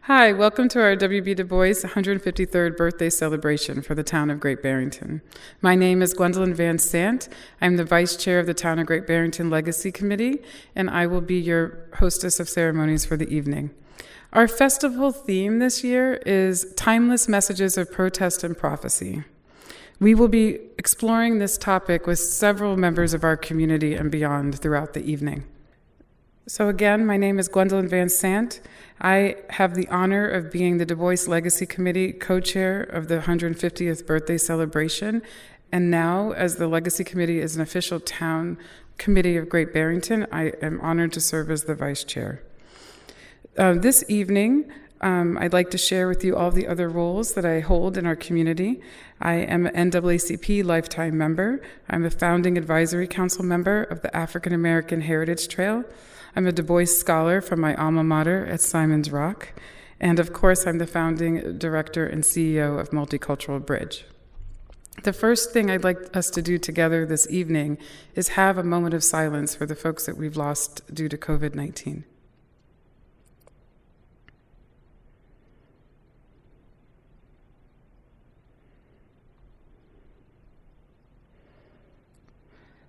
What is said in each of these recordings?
Hi, welcome to our W.E.B. Du Bois 153rd birthday celebration for the town of Great Barrington. My name is Gwendolyn Van Sant. I'm the Vice Chair of the Town of Great Barrington Legacy Committee, and I will be your hostess of ceremonies for the evening. Our festival theme this year is Timeless Messages of Protest and Prophecy. We will be exploring this topic with several members of our community and beyond throughout the evening. So again, my name is Gwendolyn Van Sant. I have the honor of being the Dubois Legacy Committee co-chair of the 150th birthday celebration, and now, as the Legacy Committee is an official town committee of Great Barrington, I am honored to serve as the vice chair. This evening, I'd like to share with you all the other roles that I hold in our community. I am an NAACP lifetime member. I'm a founding advisory council member of the African American Heritage Trail. I'm a Du Bois scholar from my alma mater at Simon's Rock. And of course, I'm the founding director and CEO of Multicultural Bridge. The first thing I'd like us to do together this evening is have a moment of silence for the folks that we've lost due to COVID-19.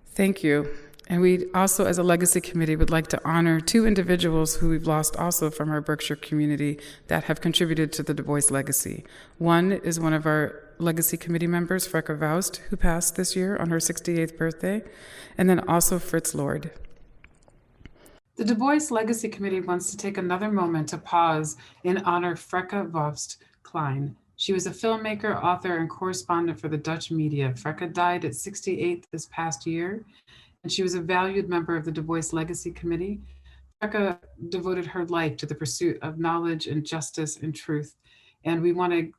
Thank you. And we also, as a legacy committee, would like to honor two individuals who we've lost also from our Berkshire community that have contributed to the Du Bois legacy. One is one of our legacy committee members, Freka Voust, who passed this year on her 68th birthday, and then also Fritz Lord. The Du Bois Legacy Committee wants to take another moment to pause and honor Freka Voust Klein. She was a filmmaker, author, and correspondent for the Dutch media. Freka died at 68 this past year, and she was a valued member of the Du Bois Legacy Committee. Freka devoted her life to the pursuit of knowledge and justice and truth, and we want to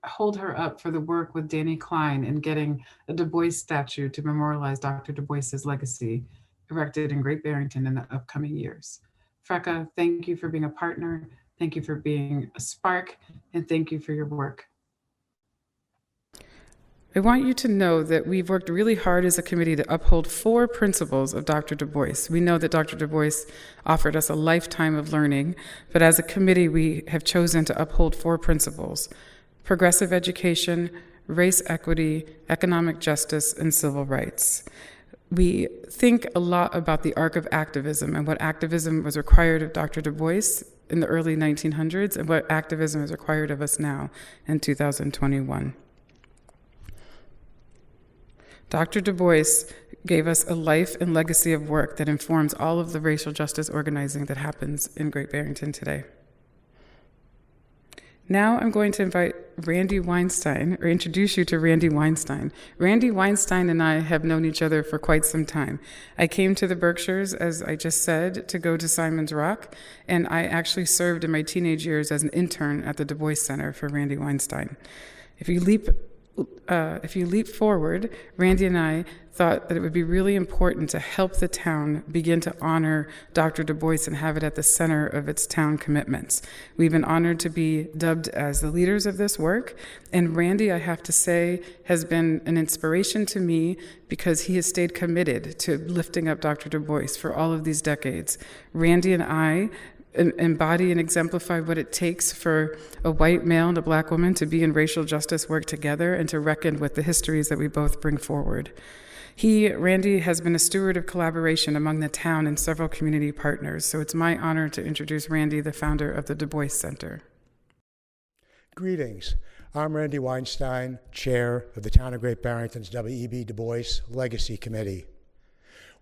hold her up for the work with Danny Klein in getting a Du Bois statue to memorialize Dr. Du Bois's legacy erected in Great Barrington in the upcoming years. Freka, thank you for being a partner, thank you for being a spark, and thank you for your work. I want you to know that we've worked really hard as a committee to uphold 4 principles of Dr. Du Bois. We know that Dr. Du Bois offered us a lifetime of learning, but as a committee, we have chosen to uphold 4 principles: progressive education, race equity, economic justice, and civil rights. We think a lot about the arc of activism and what activism was required of Dr. Du Bois in the early 1900s and what activism is required of us now in 2021. Dr. Du Bois gave us a life and legacy of work that informs all of the racial justice organizing that happens in Great Barrington today. Now I'm going to invite Randy Weinstein, or introduce you to Randy Weinstein. Randy Weinstein and I have known each other for quite some time. I came to the Berkshires, as I just said, to go to Simon's Rock, and I actually served in my teenage years as an intern at the Du Bois Center for Randy Weinstein. If you leap forward, Randy and I thought that it would be really important to help the town begin to honor Dr. Du Bois and have it at the center of its town commitments. We've been honored to be dubbed as the leaders of this work, and Randy, I have to say, has been an inspiration to me because he has stayed committed to lifting up Dr. Du Bois for all of these decades. Randy and I embody and exemplify what it takes for a white male and a black woman to be in racial justice work together and to reckon with the histories that we both bring forward. Randy, has been a steward of collaboration among the town and several community partners, so it's my honor to introduce Randy, the founder of the Du Bois Center. Greetings. I'm Randy Weinstein, chair of the Town of Great Barrington's W.E.B. Du Bois Legacy Committee.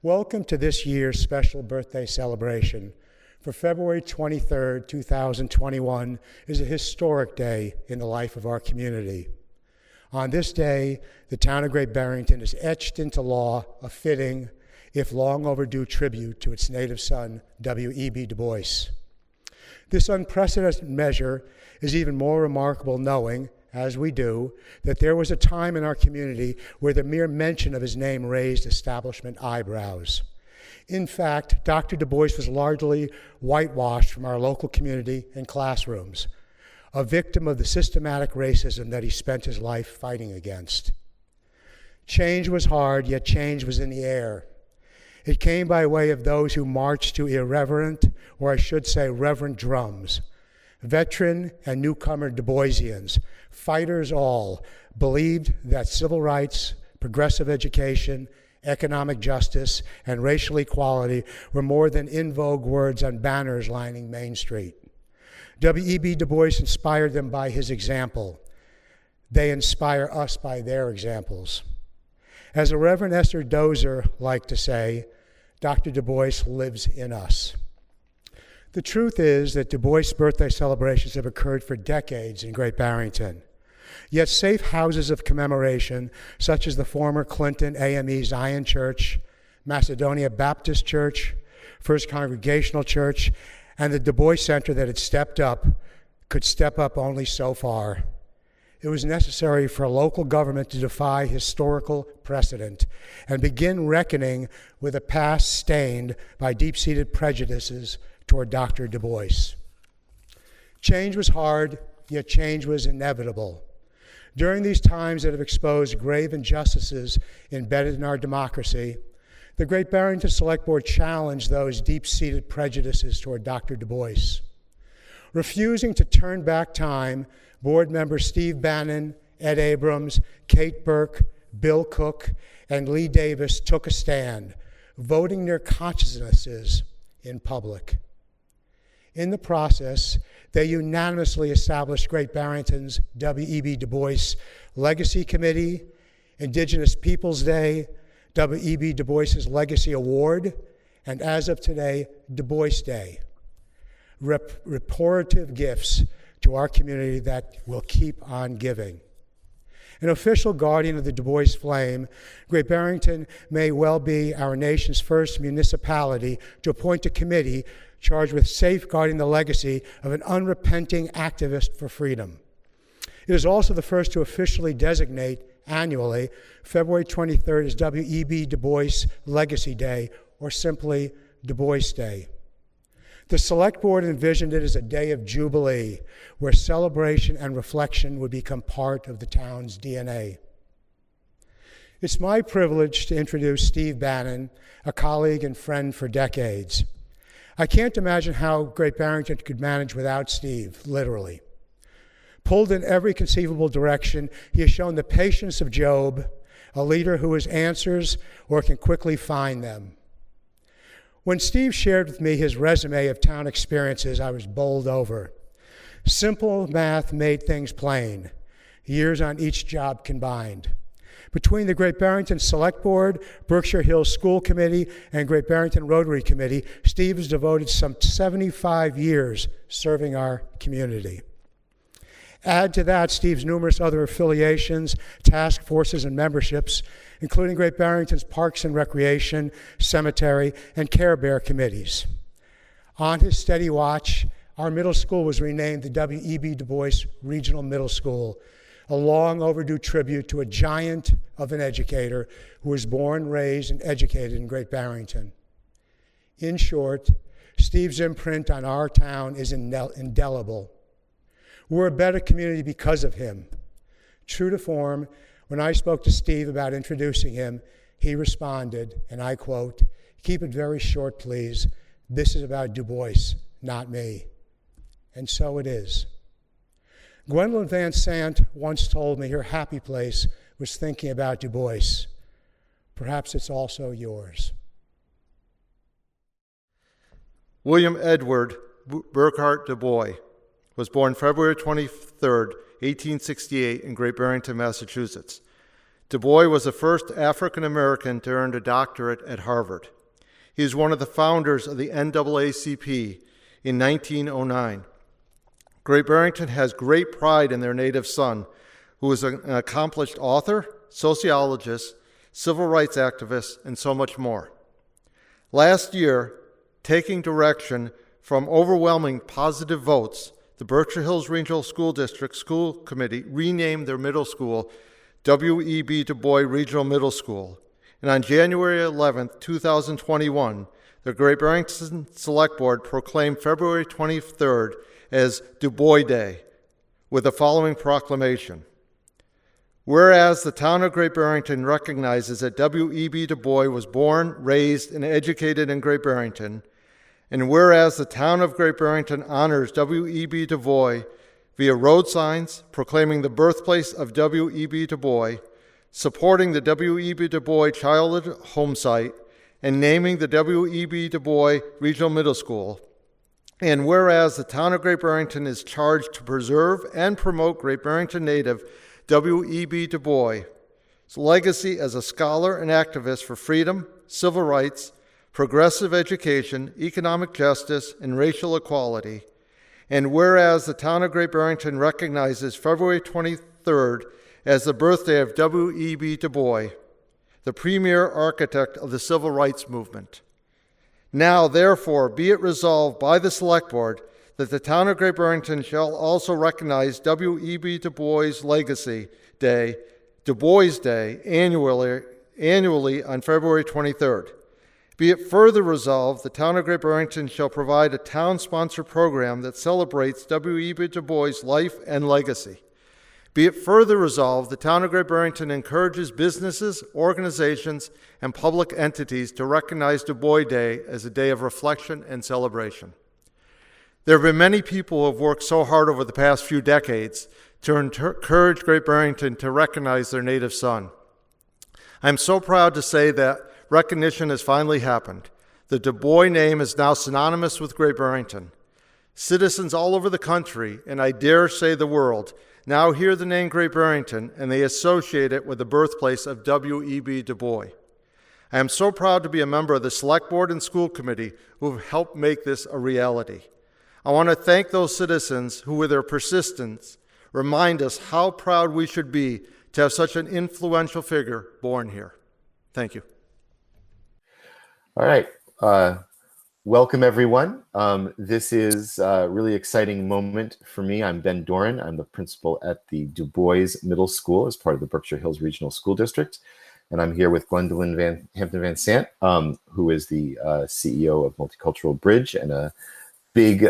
Welcome to this year's special birthday celebration. For February 23rd, 2021 is a historic day in the life of our community. On this day, the town of Great Barrington has etched into law a fitting, if long overdue, tribute to its native son, W.E.B. Du Bois. This unprecedented measure is even more remarkable knowing, as we do, that there was a time in our community where the mere mention of his name raised establishment eyebrows. In fact, Dr. Du Bois was largely whitewashed from our local community and classrooms, a victim of the systematic racism that he spent his life fighting against. Change was hard, yet change was in the air. It came by way of those who marched to irreverent, or I should say reverent drums, Veteran and newcomer Du Boisians, fighters all, believed that civil rights, progressive education, economic justice, and racial equality were more than in vogue words on banners lining Main Street. W.E.B. Du Bois inspired them by his example. They inspire us by their examples. As the Reverend Esther Dozer liked to say, Dr. Du Bois lives in us. The truth is that Du Bois' birthday celebrations have occurred for decades in Great Barrington. Yet safe houses of commemoration, such as the former Clinton AME Zion Church, Macedonia Baptist Church, First Congregational Church, and the Du Bois Center that had stepped up, could step up only so far. It was necessary for a local government to defy historical precedent and begin reckoning with a past stained by deep-seated prejudices toward Dr. Du Bois. Change was hard, yet change was inevitable. During these times that have exposed grave injustices embedded in our democracy, the Great Barrington Select Board challenged those deep-seated prejudices toward Dr. Du Bois. Refusing to turn back time, board members Steve Bannon, Ed Abrams, Kate Burke, Bill Cook, and Lee Davis took a stand, voting their consciences in public. In the process, they unanimously established Great Barrington's W.E.B. Du Bois Legacy Committee, Indigenous Peoples Day, W.E.B. Du Bois' Legacy Award, and as of today, Du Bois Day. Reparative gifts to our community that will keep on giving. An official guardian of the Du Bois flame, Great Barrington may well be our nation's first municipality to appoint a committee charged with safeguarding the legacy of an unrepenting activist for freedom. It is also the first to officially designate annually February 23rd as W.E.B. Du Bois Legacy Day, or simply Du Bois Day. The Select Board envisioned it as a day of jubilee, where celebration and reflection would become part of the town's DNA. It's my privilege to introduce Steve Bannon, a colleague and friend for decades. I can't imagine how Great Barrington could manage without Steve, literally. Pulled in every conceivable direction, he has shown the patience of Job, a leader who has answers or can quickly find them. When Steve shared with me his resume of town experiences, I was bowled over. Simple math made things plain, years on each job combined. Between the Great Barrington Select Board, Berkshire Hills School Committee, and Great Barrington Rotary Committee, Steve has devoted some 75 years serving our community. Add to that Steve's numerous other affiliations, task forces, and memberships, including Great Barrington's Parks and Recreation, Cemetery, and Care Bear committees. On his steady watch, our middle school was renamed the W.E.B. Du Bois Regional Middle School, a long overdue tribute to a giant of an educator who was born, raised, and educated in Great Barrington. In short, Steve's imprint on our town is indelible. We're a better community because of him. True to form, when I spoke to Steve about introducing him, he responded, and I quote, "Keep it very short, please. This is about Du Bois, not me." And so it is. Gwendolyn Van Sant once told me her happy place was thinking about Du Bois. Perhaps it's also yours. William Edward Burkhart Du Bois was born February 23, 1868 in Great Barrington, Massachusetts. Du Bois was the first African-American to earn a doctorate at Harvard. He is one of the founders of the NAACP in 1909. Great Barrington has great pride in their native son, who is an accomplished author, sociologist, civil rights activist, and so much more. Last year, taking direction from overwhelming positive votes, the Berkshire Hills Regional School District School Committee renamed their middle school W.E.B. Du Bois Regional Middle School. And on January 11, 2021, the Great Barrington Select Board proclaimed February 23rd as Du Bois Day with the following proclamation. Whereas the town of Great Barrington recognizes that W.E.B. Du Bois was born, raised, and educated in Great Barrington, And whereas the town of Great Barrington honors W.E.B. Du Bois via road signs proclaiming the birthplace of W.E.B. Du Bois, supporting the W.E.B. Du Bois childhood home site, and naming the W.E.B. Du Bois Regional Middle School. And whereas the town of Great Barrington is charged to preserve and promote Great Barrington native W.E.B. Du Bois' legacy as a scholar and activist for freedom, civil rights, progressive education, economic justice, and racial equality. And whereas the town of Great Barrington recognizes February 23rd as the birthday of W.E.B. Du Bois, the premier architect of the civil rights movement. Now, therefore, be it resolved by the Select Board that the town of Great Barrington shall also recognize W.E.B. Du Bois Legacy Day, Du Bois Day, annually on February 23rd. Be it further resolved, the town of Great Barrington shall provide a town-sponsored program that celebrates W.E.B. Du Bois' life and legacy. Be it further resolved, the town of Great Barrington encourages businesses, organizations, and public entities to recognize Du Bois Day as a day of reflection and celebration. There have been many people who have worked so hard over the past few decades to encourage Great Barrington to recognize their native son. I'm so proud to say that recognition has finally happened. The Du Bois name is now synonymous with Great Barrington. Citizens all over the country, and I dare say the world, now hear the name Great Barrington, and they associate it with the birthplace of W.E.B. Du Bois. I am so proud to be a member of the Select Board and School Committee who have helped make this a reality. I want to thank those citizens who, with their persistence, remind us how proud we should be to have such an influential figure born here. Thank you. All right. Welcome, everyone. This is a really exciting moment for me. I'm Ben Doran. I'm the principal at the Du Bois Middle School as part of the Berkshire Hills Regional School District. And I'm here with Gwendolyn Hampton Van Sant, who is the CEO of Multicultural Bridge and a big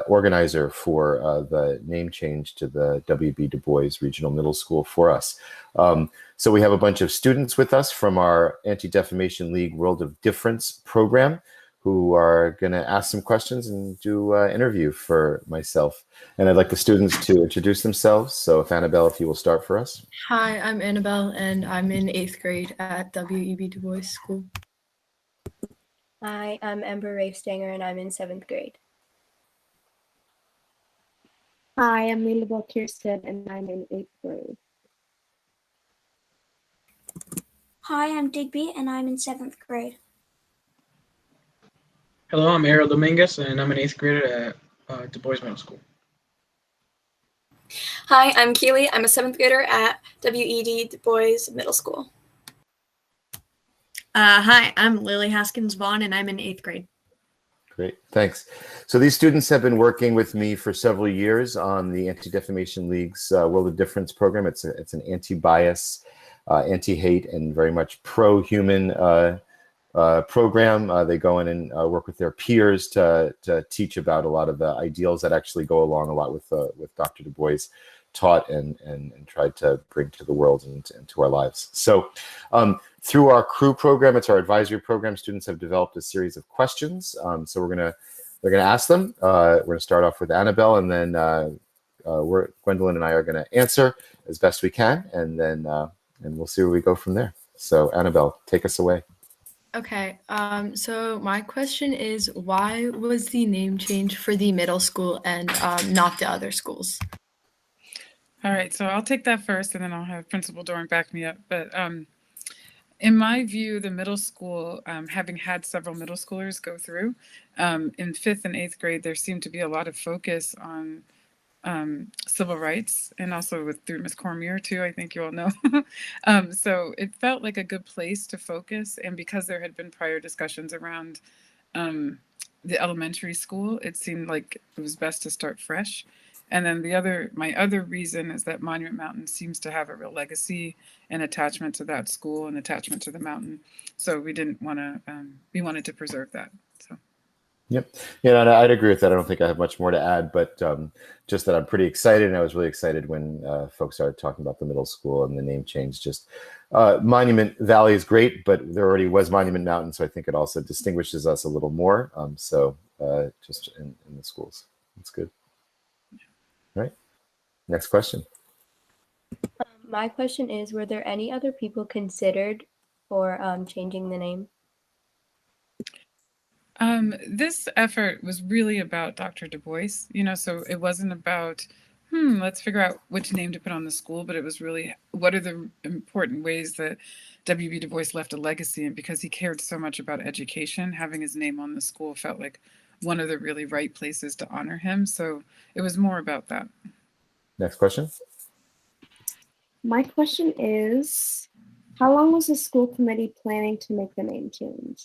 organizer for the name change to the W.B. Du Bois Regional Middle School for us. So we have a bunch of students with us from our Anti-Defamation League World of Difference program who are going to ask some questions and do an interview for myself. And I'd like the students to introduce themselves. So if Annabelle, if you will start for us. Hi, I'm Annabelle, and I'm in 8th grade at W.E.B. Du Bois School. Hi, I'm Ember Rafestanger, and I'm in 7th grade. Hi, I'm Lilibel Kirsten, and I'm in 8th grade. Hi, I'm Digby, and I'm in 7th grade. Hello, I'm Ariel Dominguez, and I'm an 8th grader at Du Bois Middle School. Hi, I'm Keely. I'm a 7th grader at W.E.D. Du Bois Middle School. Hi, I'm Lily Haskins Vaughn, and I'm in 8th grade. Great, thanks. So these students have been working with me for several years on the Anti-Defamation League's World of Difference program. It's an anti-bias, anti-hate, and very much pro-human program. They go in and work with their peers to teach about a lot of the ideals that actually go along a lot with Dr. Du Bois taught and tried to bring to the world and to our lives. So through our CREW program, it's our advisory program, students have developed a series of questions. So they're gonna ask them. We're gonna start off with Annabelle, and then Gwendolyn and I are gonna answer as best we can, and then and we'll see where we go from there. So Annabelle, take us away. Okay, so my question is, why was the name change for the middle school and not the other schools? All right, so I'll take that first, and then I'll have Principal Doran back me up. But in my view, the middle school, having had several middle schoolers go through, in 5th and 8th grade, there seemed to be a lot of focus on civil rights, and also through Ms. Cormier too, I think you all know. So it felt like a good place to focus, and because there had been prior discussions around the elementary school, it seemed like it was best to start fresh. And then my other reason is that Monument Mountain seems to have a real legacy and attachment to that school and attachment to the mountain. So we didn't want to, we wanted to preserve that. So. Yep. Yeah, and I'd agree with that. I don't think I have much more to add, but just that I'm pretty excited. And I was really excited when folks started talking about the middle school and the name change. Just Monument Valley is great, but there already was Monument Mountain. So I think it also distinguishes us a little more. So just in the schools. That's good. All right. Next question. My question is, were there any other people considered for changing the name? This effort was really about Dr. Du Bois, so it wasn't about, let's figure out which name to put on the school, but it was really, what are the important ways that W.E.B. Du Bois left a legacy? And because he cared so much about education, having his name on the school felt like one of the really right places to honor him. So it was more about that. Next question. My question is, how long was the school committee planning to make the name change?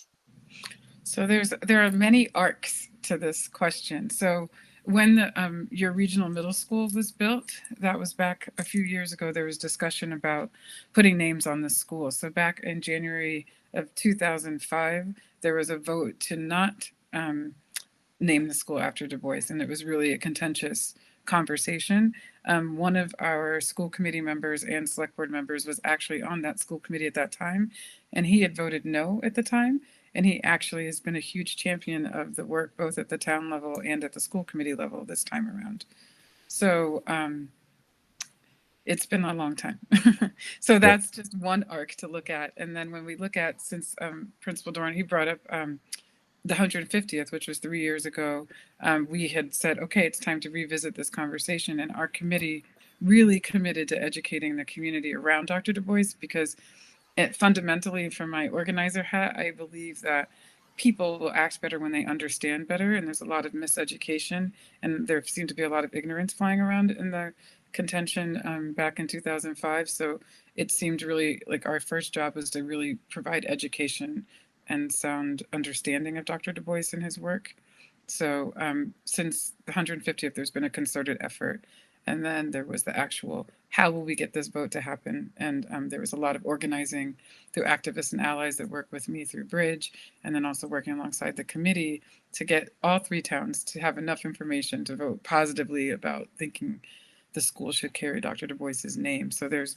So there are many arcs to this question. So when your regional middle school was built, that was back a few years ago, there was discussion about putting names on the school. So back in January of 2005, there was a vote to not name the school after Du Bois, and it was really a contentious conversation. One of our school committee members and select board members was actually on that school committee at that time, and he had voted no at the time. And he actually has been a huge champion of the work, both at the town level and at the school committee level this time around. So it's been a long time. So that's just one arc to look at. And then when we look at, since Principal Doran, he brought up the 150th, which was 3 years ago, we had said, okay, it's time to revisit this conversation. And our committee really committed to educating the community around Dr. Du Bois, because fundamentally, from my organizer hat, I believe that people will act better when they understand better. And there's a lot of miseducation, and there seemed to be a lot of ignorance flying around in the contention back in 2005. So it seemed really like our first job was to really provide education and sound understanding of Dr. Du Bois and his work. So since the 150th, there's been a concerted effort. And then there was the actual, how will we get this vote to happen? And there was a lot of organizing through activists and allies that work with me through Bridge, and then also working alongside the committee to get all three towns to have enough information to vote positively about thinking the school should carry Dr. Du Bois's name. So there's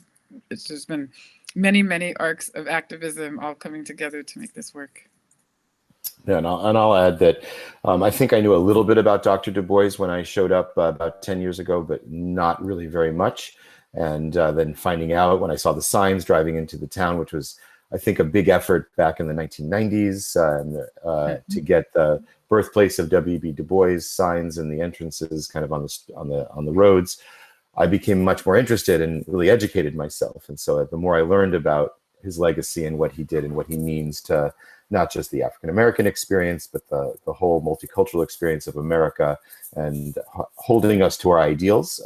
been many, many arcs of activism all coming together to make this work. Yeah, and I'll add that I think I knew a little bit about Dr. Du Bois when I showed up about 10 years ago, but not really very much. And then finding out when I saw the signs driving into the town, which was, I think, a big effort back in the 1990s to get the birthplace of W.E.B. Du Bois signs and the entrances kind of on the roads, I became much more interested and really educated myself. And so the more I learned about his legacy and what he did and what he means to not just the African-American experience, but the whole multicultural experience of America, and holding us to our ideals,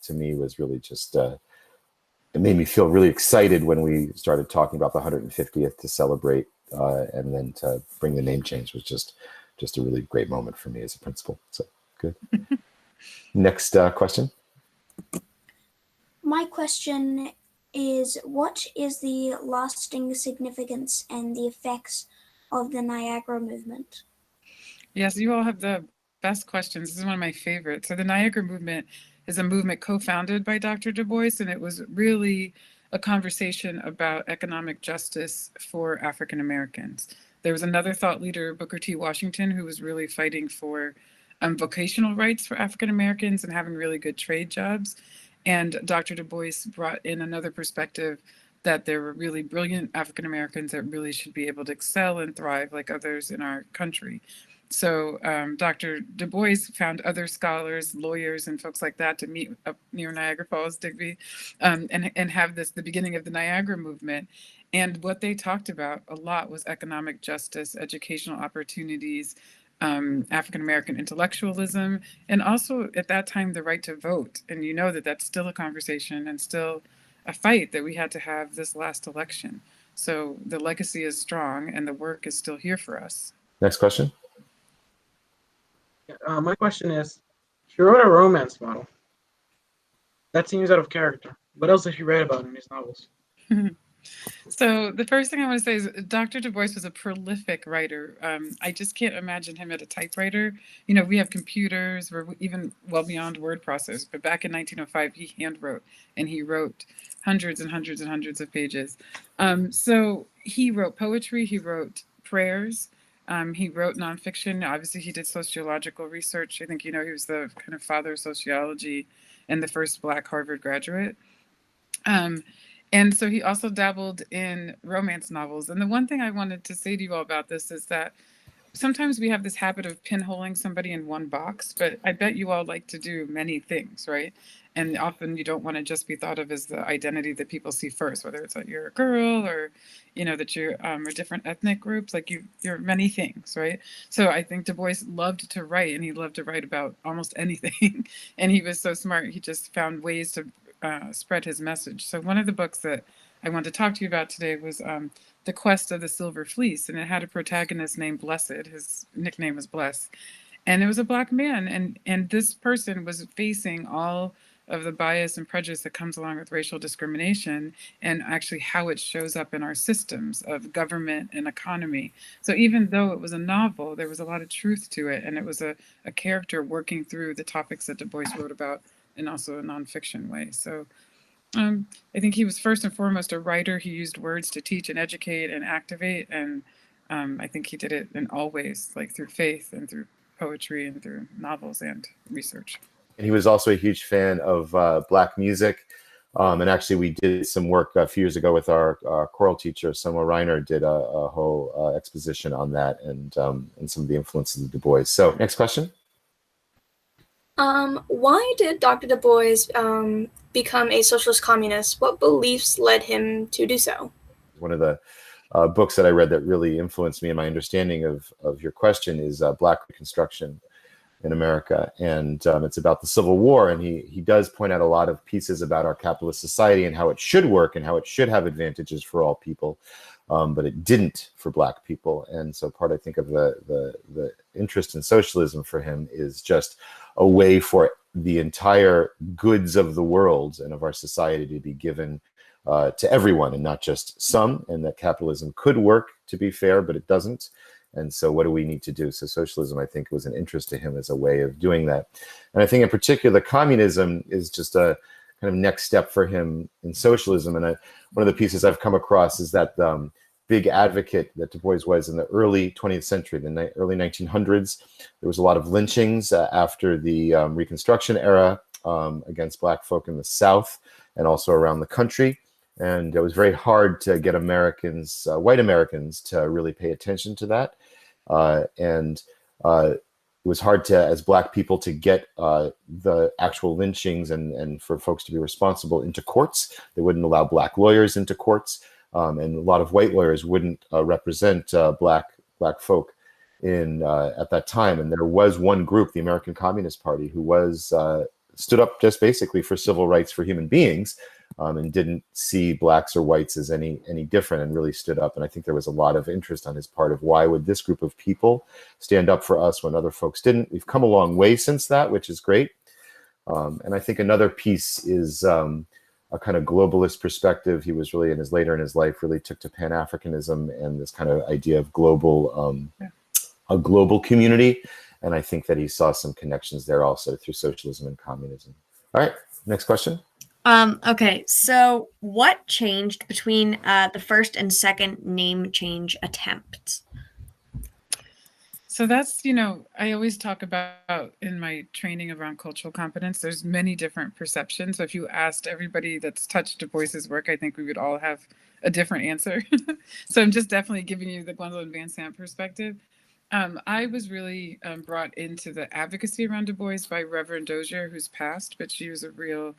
to me was really just, it made me feel really excited when we started talking about the 150th to celebrate, and then to bring the name change was just a really great moment for me as a principal. So good. Next question. My question is, what is the lasting significance and the effects of the Niagara Movement? Yes, you all have the best questions. This is one of my favorites. So the Niagara Movement is a movement co-founded by Dr. Du Bois, and it was really a conversation about economic justice for African Americans. There was another thought leader, Booker T. Washington, who was really fighting for vocational rights for African Americans and having really good trade jobs. And Dr. Du Bois brought in another perspective that there were really brilliant African Americans that really should be able to excel and thrive like others in our country. So Dr. Du Bois found other scholars, lawyers, and folks like that to meet up near Niagara Falls, Digby, and have the beginning of the Niagara Movement. And what they talked about a lot was economic justice, educational opportunities, African American intellectualism, and also at that time the right to vote. And you know that that's still a conversation and still a fight that we had to have this last election. So the legacy is strong and the work is still here for us. Next question. My question is, she wrote a romance novel. That seems out of character. What else did she write about in these novels? So the first thing I want to say is Dr. Du Bois was a prolific writer. I just can't imagine him at a typewriter. You know, we have computers, we're even well beyond word processors, but back in 1905, he hand wrote, and he wrote hundreds and hundreds and hundreds of pages. So he wrote poetry, he wrote prayers, He wrote nonfiction. Obviously, he did sociological research. I think, he was the kind of father of sociology and the first Black Harvard graduate. And so he also dabbled in romance novels. And the one thing I wanted to say to you all about this is that sometimes we have this habit of pinholing somebody in one box, but I bet you all like to do many things, right? And often you don't want to just be thought of as the identity that people see first, whether it's that you're a girl or, that you're a different ethnic groups, like you're many things, right? So I think Du Bois loved to write, and he loved to write about almost anything. And he was so smart, he just found ways to spread his message. So one of the books that I want to talk to you about today was The Quest of the Silver Fleece, and it had a protagonist named Blessed. His nickname was Bless, and it was a Black man, and this person was facing all of the bias and prejudice that comes along with racial discrimination, and actually how it shows up in our systems of government and economy. So even though it was a novel, there was a lot of truth to it, and it was a character working through the topics that Du Bois wrote about in also a nonfiction way. So I think he was first and foremost a writer. He used words to teach and educate and activate, and I think he did it in all ways, like through faith and through poetry and through novels and research. And he was also a huge fan of Black music. And actually, we did some work a few years ago with our choral teacher, Selma Reiner, did a whole exposition on that and some of the influences of Du Bois. So next question. Why did Dr. Du Bois become a socialist communist? What beliefs led him to do so? One of the books that I read that really influenced me in my understanding of your question is Black Reconstruction in America. And it's about the Civil War. And he does point out a lot of pieces about our capitalist society and how it should work and how it should have advantages for all people. But it didn't for Black people. And so part, I think, of the interest in socialism for him is just a way for the entire goods of the world and of our society to be given to everyone and not just some, and that capitalism could work, to be fair, but it doesn't. And so what do we need to do? So socialism, I think, was an interest to him as a way of doing that. And I think in particular, communism is just a kind of next step for him in socialism. And one of the pieces I've come across is that big advocate that Du Bois was in the early 20th century, the early 1900s. There was a lot of lynchings after the Reconstruction era against Black folk in the South and also around the country. And it was very hard to get Americans, white Americans, to really pay attention to that. It was hard to, as Black people, to get the actual lynchings and for folks to be responsible into courts. They wouldn't allow Black lawyers into courts. And a lot of white lawyers wouldn't represent Black folk at that time. And there was one group, the American Communist Party, who stood up just basically for civil rights for human beings, and didn't see Blacks or whites as any different, and really stood up. And I think there was a lot of interest on his part of why would this group of people stand up for us when other folks didn't. We've come a long way since that, which is great. And I think another piece is a kind of globalist perspective. He was really later in his life really took to Pan-Africanism and this kind of idea of a global community. And I think that he saw some connections there also through socialism and communism. All right, next question. Okay, so what changed between the first and second name change attempts? So that's, I always talk about in my training around cultural competence, there's many different perceptions. So if you asked everybody that's touched Du Bois's work, I think we would all have a different answer. So I'm just definitely giving you the Gwendolyn Van Sant perspective. I was really brought into the advocacy around Du Bois by Reverend Dozier, who's passed, but she was a real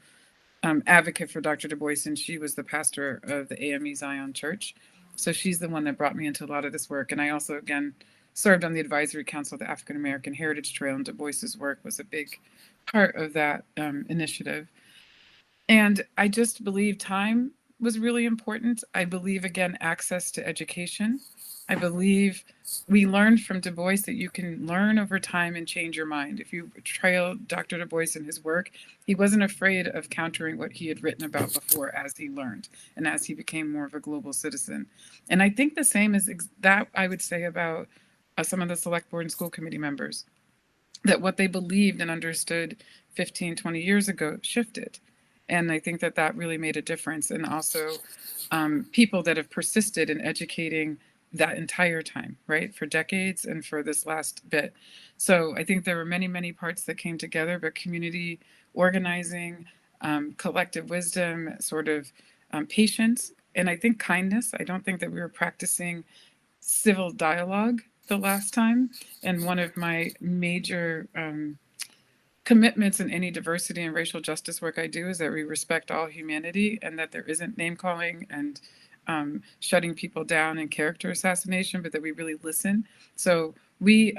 advocate for Dr. Du Bois, and she was the pastor of the AME Zion Church. So she's the one that brought me into a lot of this work. And I also, again, served on the advisory council of the African American Heritage Trail, and Du Bois's work was a big part of that initiative. And I just believe time was really important. I believe, again, access to education. I believe we learned from Du Bois that you can learn over time and change your mind. If you trail Dr. Du Bois in his work, he wasn't afraid of countering what he had written about before as he learned and as he became more of a global citizen. And I think the same is that I would say about some of the select board and school committee members, that what they believed and understood 15, 20 years ago shifted. And I think that really made a difference. And also people that have persisted in educating that entire time, right? For decades and for this last bit. So I think there were many, many parts that came together, but community organizing, collective wisdom, sort of patience, and I think kindness. I don't think that we were practicing civil dialogue the last time. And one of my major commitments in any diversity and racial justice work I do is that we respect all humanity and that there isn't name calling and shutting people down and character assassination, but that we really listen. So we,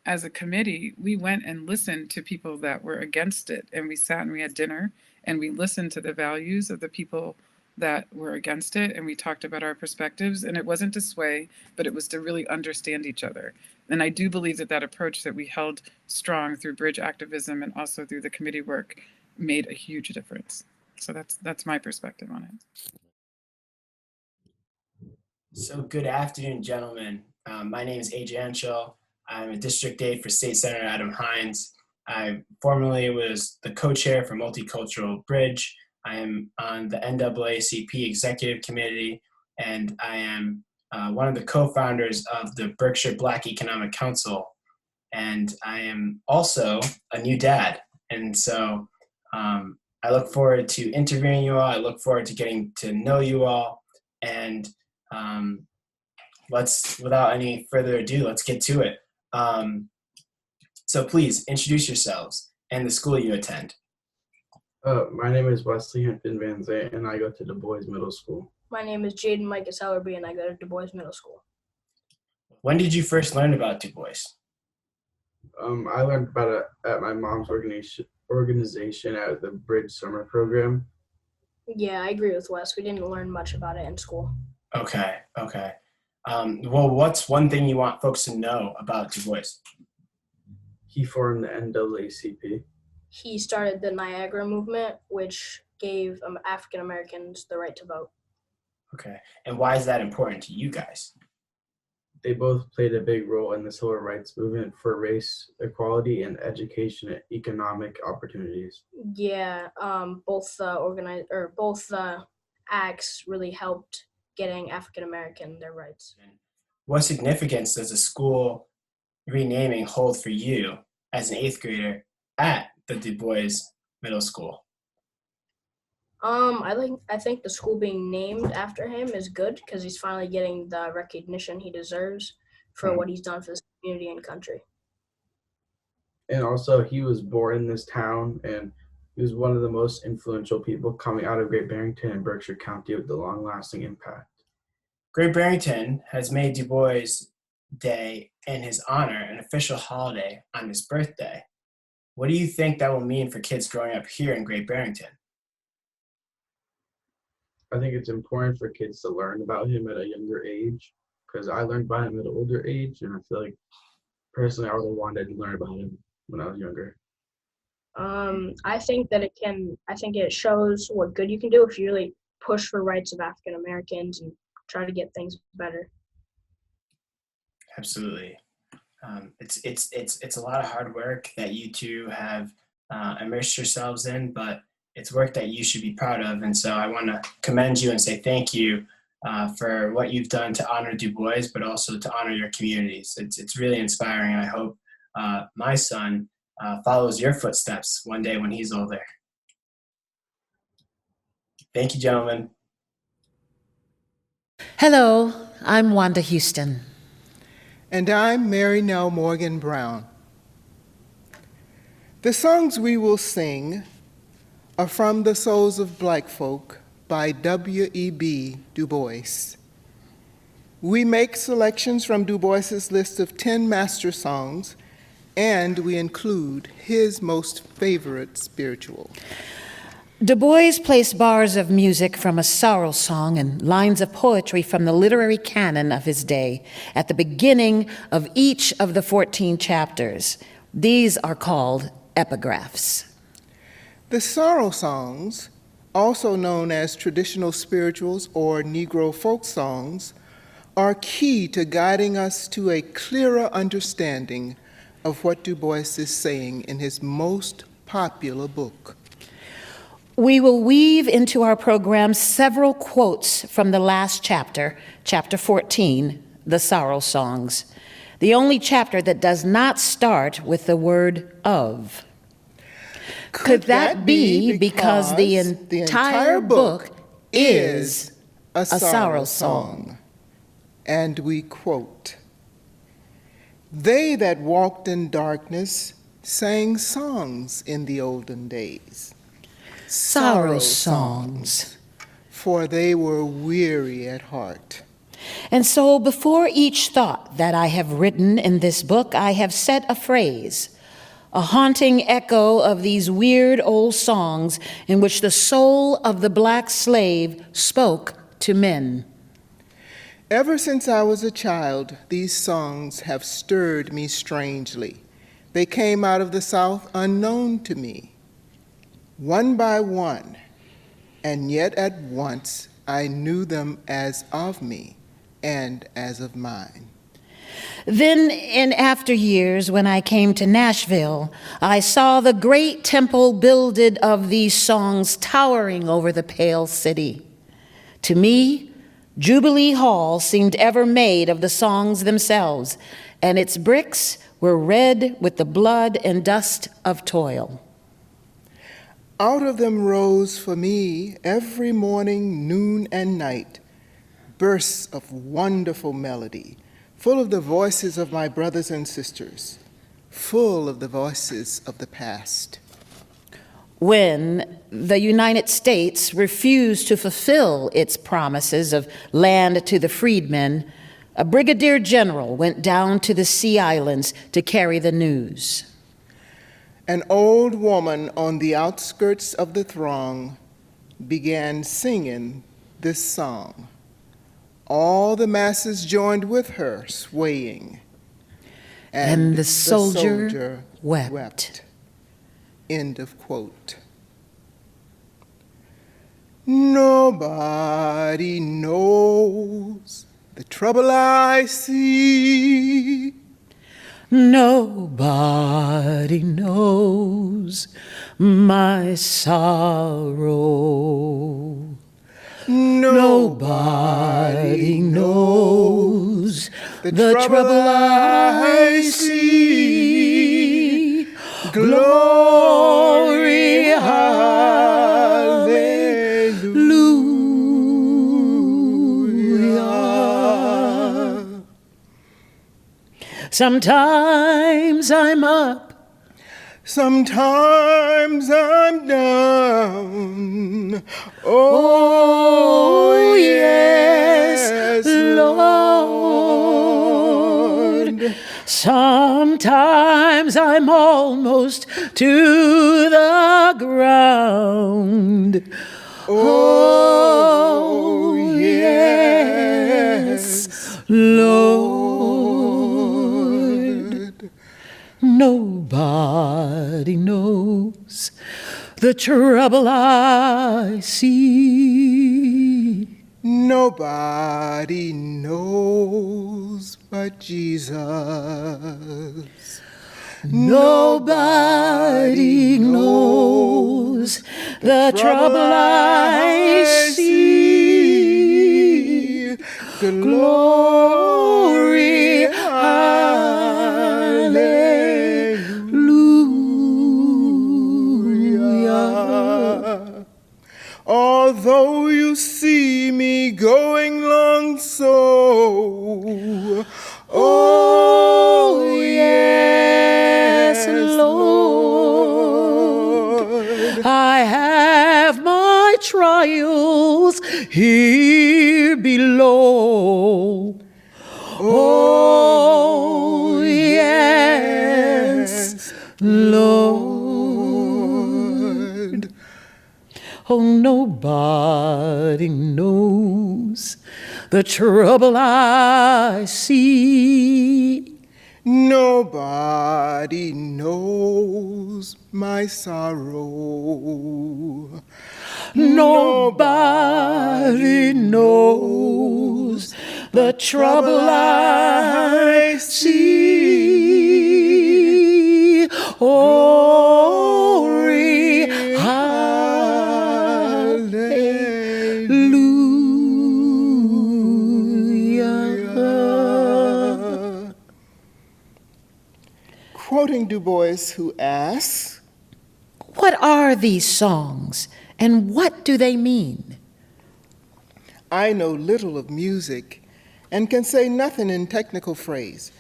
as a committee, we went and listened to people that were against it, and we sat and we had dinner and we listened to the values of the people that were against it, and we talked about our perspectives, and it wasn't to sway, but it was to really understand each other. And I do believe that that approach that we held strong through bridge activism and also through the committee work made a huge difference. So that's my perspective on it. So good afternoon, gentlemen. My name is AJ Anchel. I'm a District Aide for State Senator Adam Hines. I formerly was the co-chair for Multicultural Bridge. I am on the NAACP Executive Committee, and I am one of the co-founders of the Berkshire Black Economic Council. And I am also a new dad. And so I look forward to interviewing you all. I look forward to getting to know you all. And without any further ado, let's get to it. So please introduce yourselves and the school you attend. My name is Wesley Hampton Van Zant, and I go to Du Bois Middle School. My name is Jaden Micah Sellerby, and I go to Du Bois Middle School. When did you first learn about Du Bois? I learned about it at my mom's organization at the Bridge Summer Program. Yeah, I agree with Wes. We didn't learn much about it in school. Okay. Well, what's one thing you want folks to know about Du Bois? He formed the NAACP. He started the Niagara Movement, which gave African Americans the right to vote. Okay. And why is that important to you guys? They both played a big role in the civil rights movement for race equality and education and economic opportunities. Yeah, both acts really helped getting African American their rights. What significance does the school renaming hold for you as an 8th grader at the Du Bois Middle School? I think the school being named after him is good because he's finally getting the recognition he deserves for what he's done for this community and country. And also, he was born in this town, and he was one of the most influential people coming out of Great Barrington and Berkshire County with the long-lasting impact. Great Barrington has made Du Bois Day in his honor an official holiday on his birthday. What do you think that will mean for kids growing up here in Great Barrington? I think it's important for kids to learn about him at a younger age, because I learned about him at an older age, and I feel like personally I would have wanted to learn about him when I was younger. I think it shows what good you can do if you really push for rights of African Americans and try to get things better. Absolutely. It's a lot of hard work that you two have immersed yourselves in, but it's work that you should be proud of. And so I want to commend you and say thank you for what you've done to honor Du Bois, but also to honor your communities. It's really inspiring. I hope my son follows your footsteps one day when he's older. Thank you, gentlemen. Hello, I'm Wanda Houston. And I'm Mary Nell Morgan Brown. The songs we will sing are from The Souls of Black Folk by W.E.B. Du Bois. We make selections from Du Bois's list of 10 master songs, and we include his most favorite spiritual. Du Bois placed bars of music from a sorrow song and lines of poetry from the literary canon of his day at the beginning of each of the 14 chapters. These are called epigraphs. The sorrow songs, also known as traditional spirituals or Negro folk songs, are key to guiding us to a clearer understanding of what Du Bois is saying in his most popular book. We will weave into our program several quotes from the last chapter, chapter 14, the sorrow songs, the only chapter that does not start with the word of. Could that be because the entire book is a sorrow song? And we quote, "They that walked in darkness sang songs in the olden days. Sorrow songs. For they were weary at heart." And so before each thought that I have written in this book, I have set a phrase, a haunting echo of these weird old songs in which the soul of the black slave spoke to men. Ever since I was a child, these songs have stirred me strangely. They came out of the South unknown to me, one by one, and yet at once I knew them as of me and as of mine. Then in after years, when I came to Nashville, I saw the great temple builded of these songs towering over the pale city. To me, Jubilee Hall seemed ever made of the songs themselves, and its bricks were red with the blood and dust of toil. Out of them rose for me every morning, noon, and night bursts of wonderful melody, full of the voices of my brothers and sisters, full of the voices of the past. When the United States refused to fulfill its promises of land to the freedmen, a brigadier general went down to the Sea Islands to carry the news. An old woman on the outskirts of the throng began singing this song. All the masses joined with her, swaying. And the soldier wept. End of quote. Nobody knows the trouble I see. Nobody knows my sorrow. Nobody knows the trouble I see. Glory, hallelujah. Sometimes I'm up. Sometimes I'm down. Oh, yes, Lord. Sometimes I'm almost to the ground. Oh, yes, Lord. Nobody knows the trouble I see. Nobody knows but Jesus. Nobody knows the trouble I see. Glory, hallelujah. Although you see me going long so, oh yes, Lord, I have my trials here below. Oh yes, Lord. Oh, nobody knows the trouble I see. Nobody knows my sorrow. Nobody knows the trouble I see. Glory, hallelujah. quoting Du Bois, who asks, "What are these songs, and what do they mean?" I know little of music and can say nothing in technical phrase,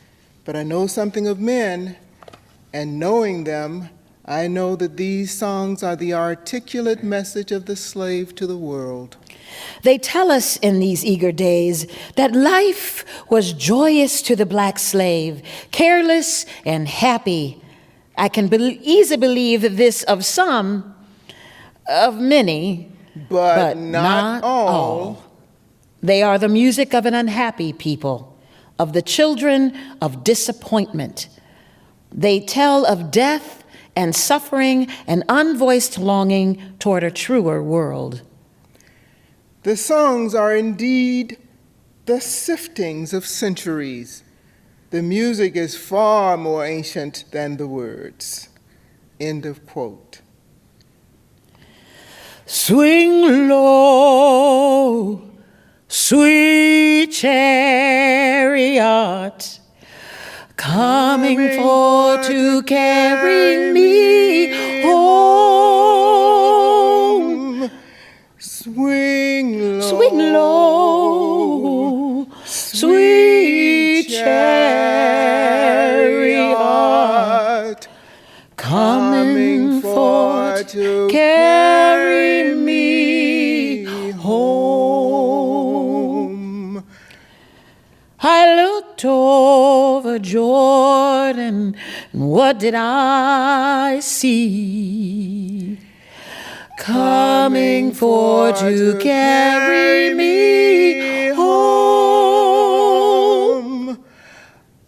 but I know something of men, and knowing them, I know that these songs are the articulate message of the slave to the world. They tell us in these eager days that life was joyous to the black slave, careless and happy. I can easily believe this of some, of many, but not all. They are the music of an unhappy people, of the children of disappointment. They tell of death and suffering and unvoiced longing toward a truer world. The songs are indeed the siftings of centuries. The music is far more ancient than the words. End of quote. Swing low, sweet chariot, coming for to carry me home. Swing low, swing low, sweet chariot, coming for to carry me home. I looked over Jordan, and what did I see? Coming for to carry me home.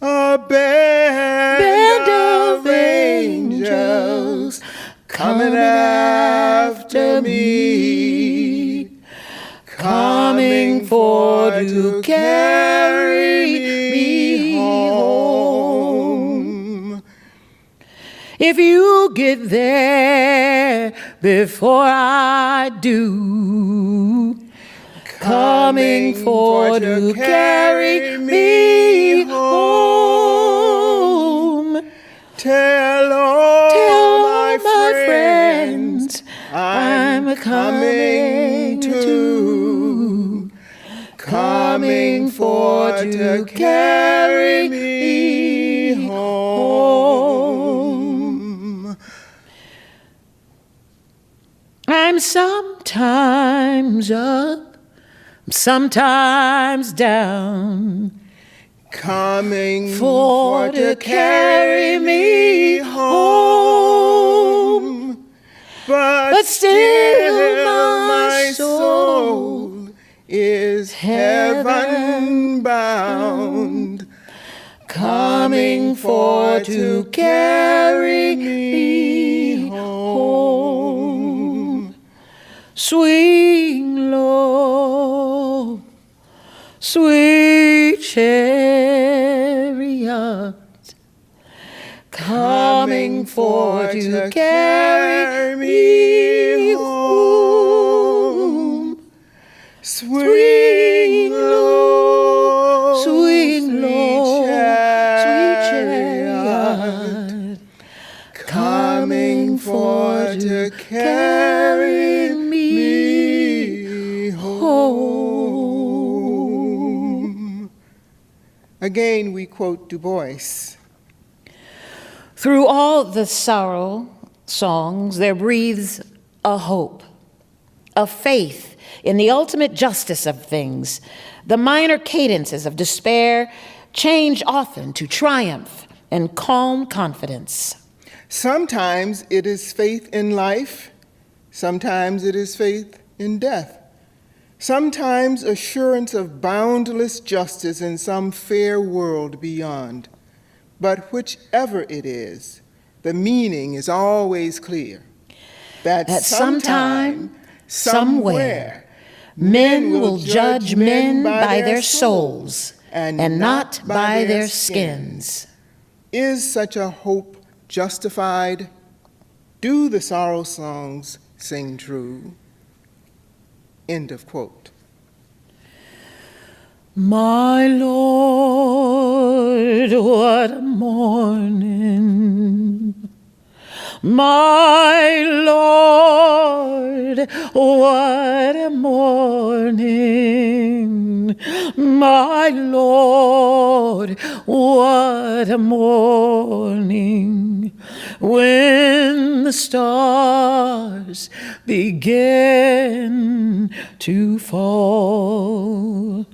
A band of angels coming after me, coming for to carry me home. If you get there before I do, coming for to carry me home. Tell all my friends I'm coming too, coming for to carry me home. I'm sometimes up, sometimes down, coming for to carry me home. But still my soul is heaven bound, coming for to carry me home. Swing low, sweet chariot, coming for to carry me home. Swing low, sweet chariot, coming for to carry me home. Again, we quote Du Bois. Through all the sorrow songs, there breathes a hope, a faith in the ultimate justice of things. The minor cadences of despair change often to triumph and calm confidence. Sometimes it is faith in life, sometimes it is faith in death. Sometimes assurance of boundless justice in some fair world beyond. But whichever it is, the meaning is always clear. That sometime, somewhere, men will judge men by their souls and not by their skins. Is such a hope justified? Do the sorrow songs sing true? End of quote. My Lord, what a morning My Lord, what a morning. My Lord, what a morning. When the stars begin to fall.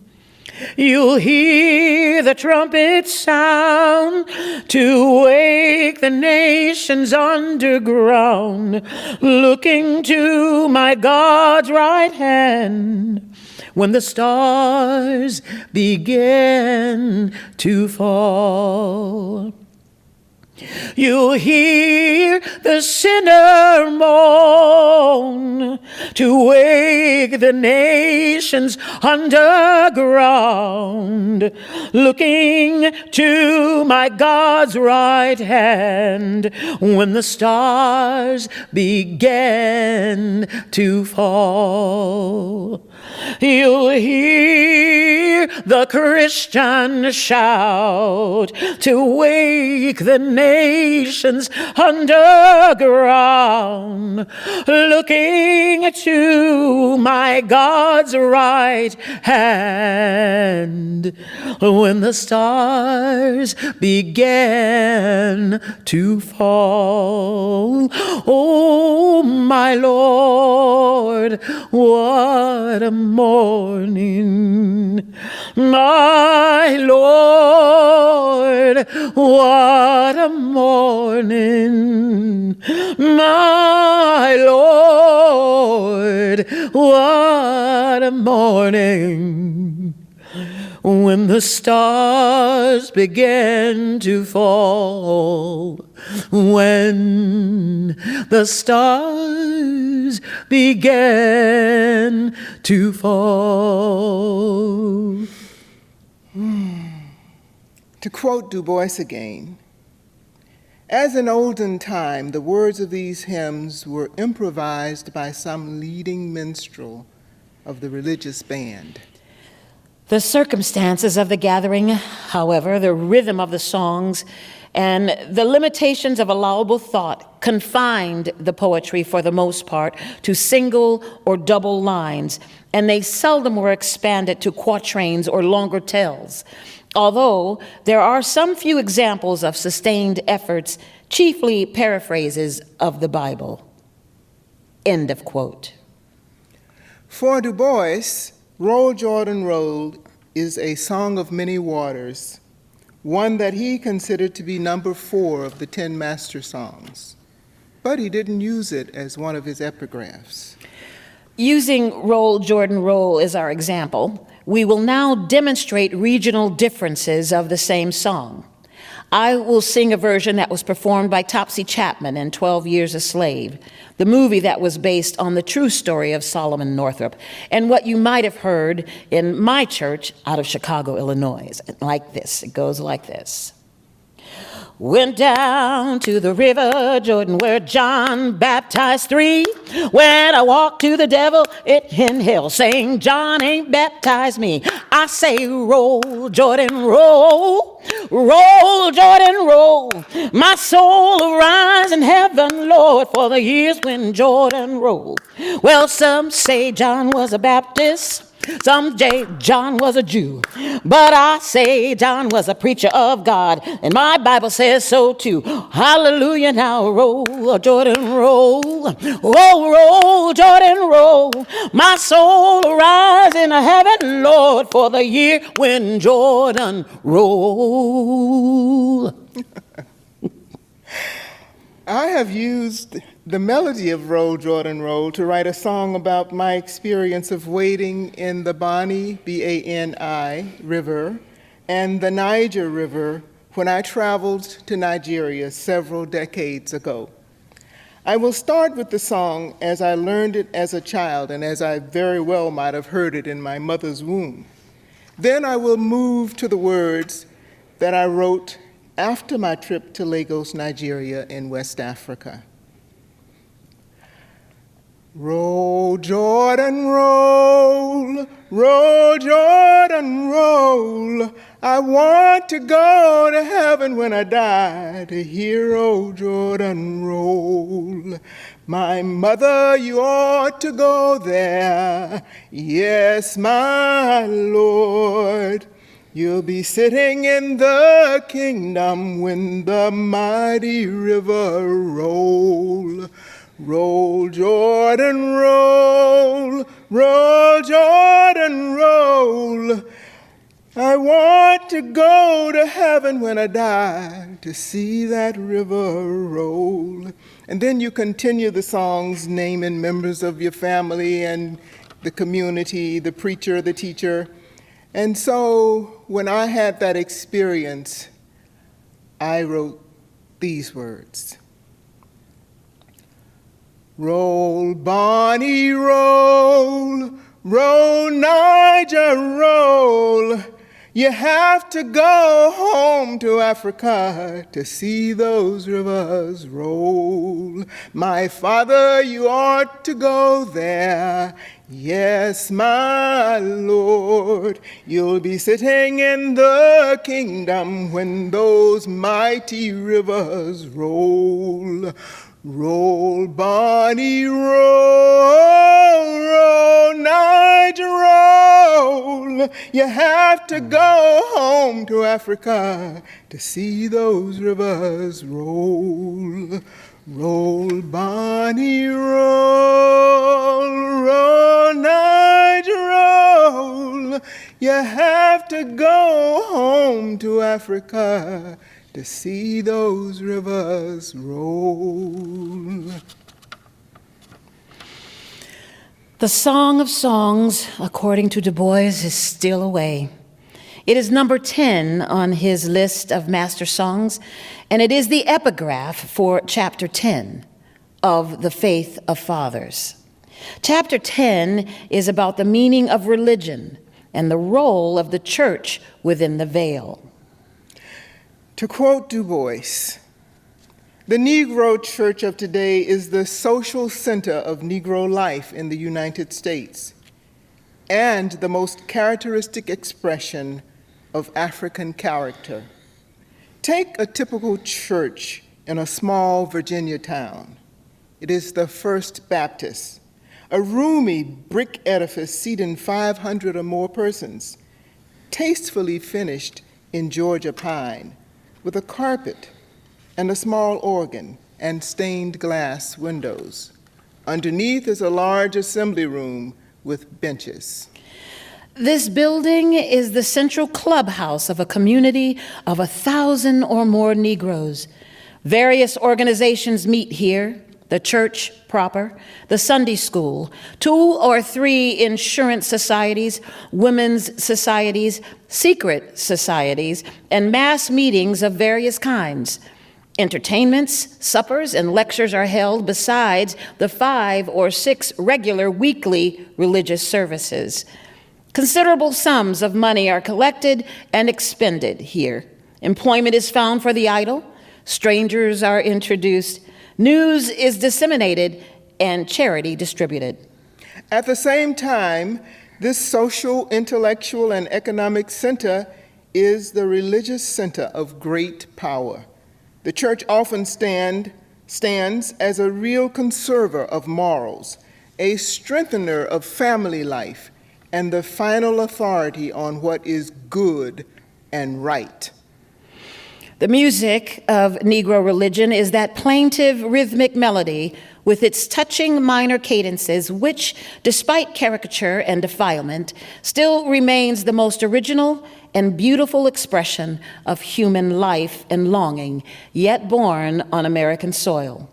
You'll hear the trumpet sound to wake the nations underground, looking to my God's right hand when the stars begin to fall. You'll hear the sinner moan to wake the nations underground, looking to my God's right hand when the stars begin to fall. You'll hear the Christian shout to wake the nations underground, looking to my God's right hand when the stars began to fall. Oh, my Lord, what a morning. My Lord, what a morning. My Lord, what a morning. When the stars began to fall, when the stars began to fall. To quote Du Bois again, as in olden time, the words of these hymns were improvised by some leading minstrel of the religious band. The circumstances of the gathering, however, the rhythm of the songs, and the limitations of allowable thought confined the poetry for the most part to single or double lines, and they seldom were expanded to quatrains or longer tells. Although there are some few examples of sustained efforts, chiefly paraphrases of the Bible. End of quote. For Du Bois, Roll, Jordan, Roll is a song of many waters, one that he considered to be number 4 of the 10 master songs. But he didn't use it as one of his epigraphs. Using Roll, Jordan, Roll as our example, we will now demonstrate regional differences of the same song. I will sing a version that was performed by Topsy Chapman in 12 Years a Slave, the movie that was based on the true story of Solomon Northup, and what you might have heard in my church out of Chicago, Illinois. Like this, it goes like this. Went down to the river Jordan where John baptized 3. When I walked to the devil in hell saying John ain't baptized me. I say roll, Jordan, roll. Roll, Jordan, roll. My soul arise in heaven, Lord, for the years when Jordan rolled. Well, some say John was a Baptist. Some say John was a Jew, but I say John was a preacher of God, and my Bible says so too. Hallelujah, now roll, Jordan, roll. Roll, roll, Jordan, roll. My soul arise in heaven, Lord, for the year when Jordan roll. I have used the melody of Roll, Jordan, Roll to write a song about my experience of wading in the Bani, B-A-N-I, river, and the Niger River when I traveled to Nigeria several decades ago. I will start with the song as I learned it as a child and as I very well might have heard it in my mother's womb. Then I will move to the words that I wrote after my trip to Lagos, Nigeria in West Africa. Roll, Jordan, roll, roll, Jordan, roll. I want to go to heaven when I die to hear old Jordan roll. My mother, you ought to go there. Yes, my Lord. You'll be sitting in the kingdom when the mighty river roll. Roll, Jordan, roll, roll, Jordan, roll. I want to go to heaven when I die to see that river roll. And then you continue the songs naming members of your family and the community, the preacher, the teacher. And so when I had that experience, I wrote these words. Roll, Bonnie, roll, roll, Niger, roll. You have to go home to Africa to see those rivers roll. My father, you ought to go there. Yes, my Lord. You'll be sitting in the kingdom when those mighty rivers roll. Roll, Bonnie, roll, roll, Niger, roll. You have to go home to Africa to see those rivers roll. Roll, Bonnie, roll, roll, Niger, roll. You have to go home to Africa to see those rivers roll. The Song of Songs, according to Du Bois, is still away. It is number 10 on his list of master songs, and it is the epigraph for chapter 10 of the Faith of Fathers. Chapter 10 is about the meaning of religion and the role of the church within the veil. To quote Du Bois, the Negro Church of today is the social center of Negro life in the United States and the most characteristic expression of African character. Take a typical church in a small Virginia town. It is the First Baptist, a roomy brick edifice seating 500 or more persons, tastefully finished in Georgia pine, with a carpet and a small organ and stained glass windows. Underneath is a large assembly room with benches. This building is the central clubhouse of a community of 1,000 or more Negroes. Various organizations meet here: the church proper, the Sunday school, 2 or 3 insurance societies, women's societies, secret societies, and mass meetings of various kinds. Entertainments, suppers, and lectures are held besides the 5 or 6 regular weekly religious services. Considerable sums of money are collected and expended here. Employment is found for the idle, strangers are introduced, news is disseminated, and charity distributed. At the same time, this social, intellectual, and economic center is the religious center of great power. The church often stands as a real conserver of morals, a strengthener of family life, and the final authority on what is good and right. The music of Negro religion is that plaintive rhythmic melody with its touching minor cadences, which, despite caricature and defilement, still remains the most original and beautiful expression of human life and longing, yet born on American soil.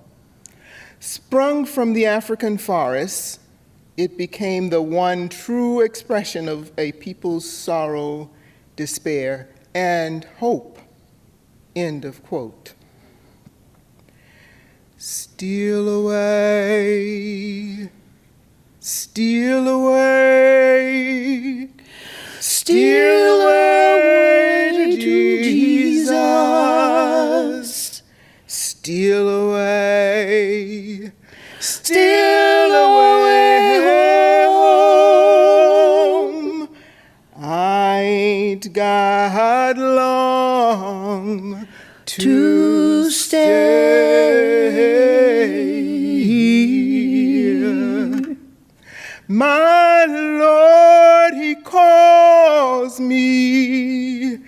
Sprung from the African forests, it became the one true expression of a people's sorrow, despair, and hope. End of quote. Steal away, steal away, steal away to Jesus. Steal away, steal away. ain't got long to stay here. My Lord, He calls me.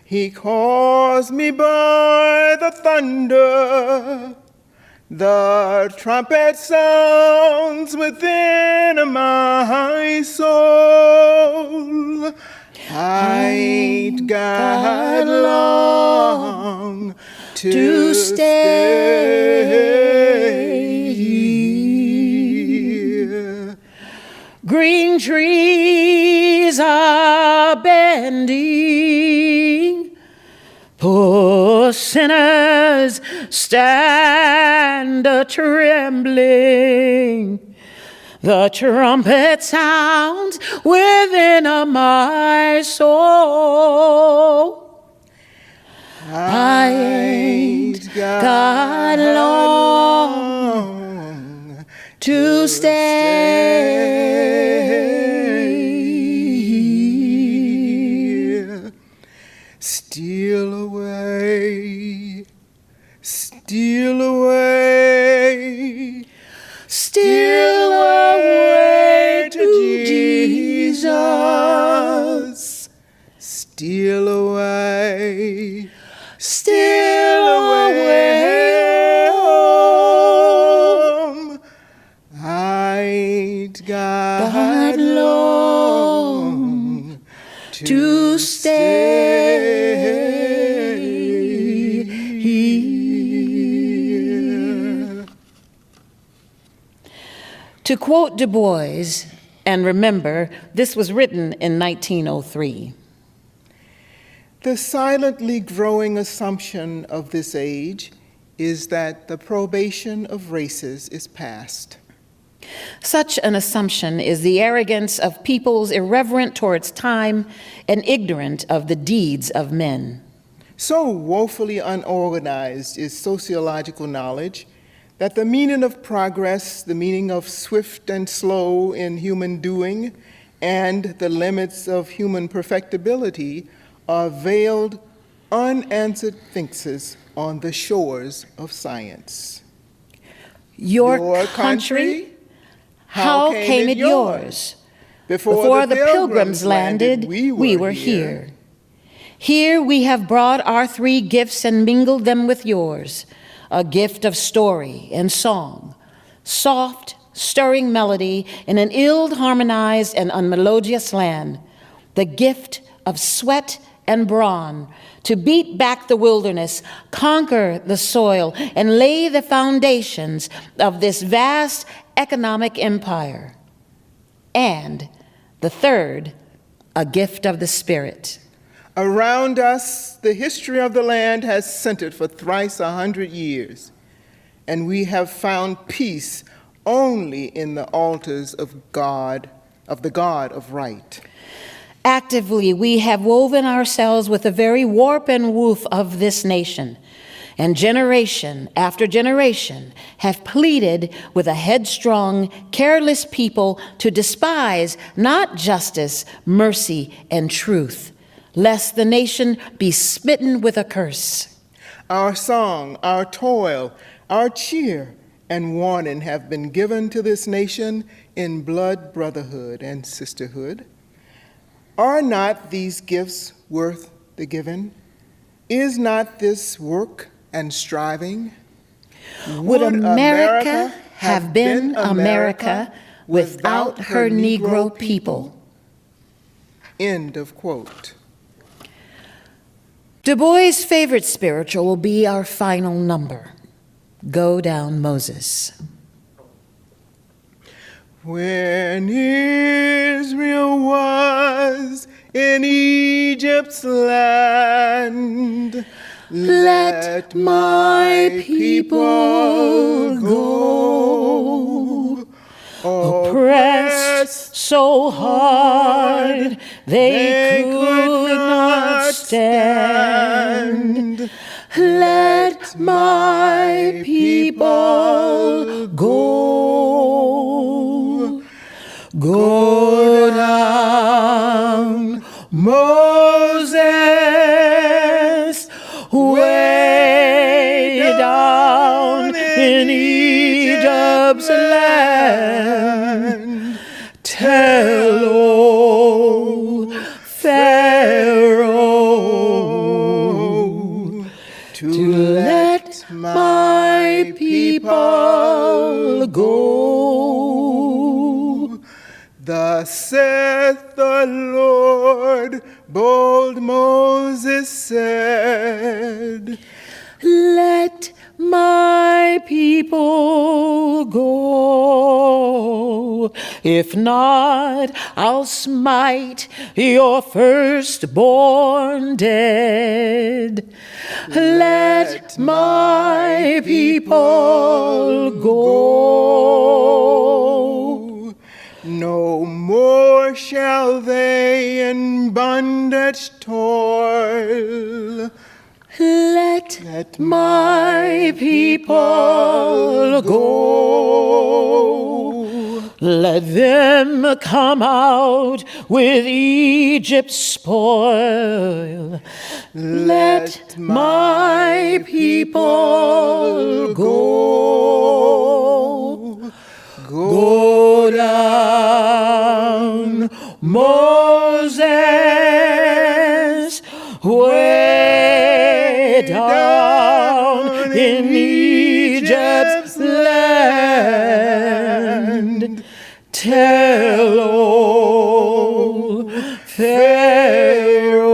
He calls me by the thunder. The trumpet sounds within my soul. I ain't got long to stay here. Green trees are bending, poor sinners stand a-trembling. The trumpet sounds within my soul. I ain't got long to stay. Steal away, steal away, steal away to Jesus. Steal away, steal away home. I ain't got long to stay here. To quote Du Bois, and remember, this was written in 1903. The silently growing assumption of this age is that the probation of races is past. Such an assumption is the arrogance of peoples irreverent towards time and ignorant of the deeds of men. So woefully unorganized is sociological knowledge that the meaning of progress, the meaning of swift and slow in human doing, and the limits of human perfectibility are veiled, unanswered thinkses on the shores of science. Your country? How came it yours? Before the pilgrims landed, we were here. Here we have brought our three gifts and mingled them with yours, a gift of story and song, soft, stirring melody in an ill-harmonized and unmelodious land, the gift of sweat and brawn, to beat back the wilderness, conquer the soil, and lay the foundations of this vast economic empire. And the third, a gift of the Spirit. Around us, the history of the land has centered for thrice 100 years, and we have found peace only in the altars of God, of the God of right. Actively, we have woven ourselves with the very warp and woof of this nation, and generation after generation have pleaded with a headstrong, careless people to despise not justice, mercy, and truth, lest the nation be smitten with a curse. Our song, our toil, our cheer, and warning have been given to this nation in blood brotherhood and sisterhood. Are not these gifts worth the giving? Is not this work and striving? Would America have been America without her Negro people? End of quote. Du Bois' favorite spiritual will be our final number, Go Down Moses. When Israel was in Egypt's land, let my people go. Oppressed so hard they could not stand. Let my people go. Go down, Moses. Moses, way down in Egypt's land, tell old Pharaoh to let my people go. Thus saith the Lord, bold Moses said, let my people go. If not, I'll smite your firstborn dead. Let my people go. No more shall they in bondage toil. Let my people go. Let them come out with Egypt's spoil. Let my people go. Go down, Moses, way down in Egypt's land. Tell old Pharaoh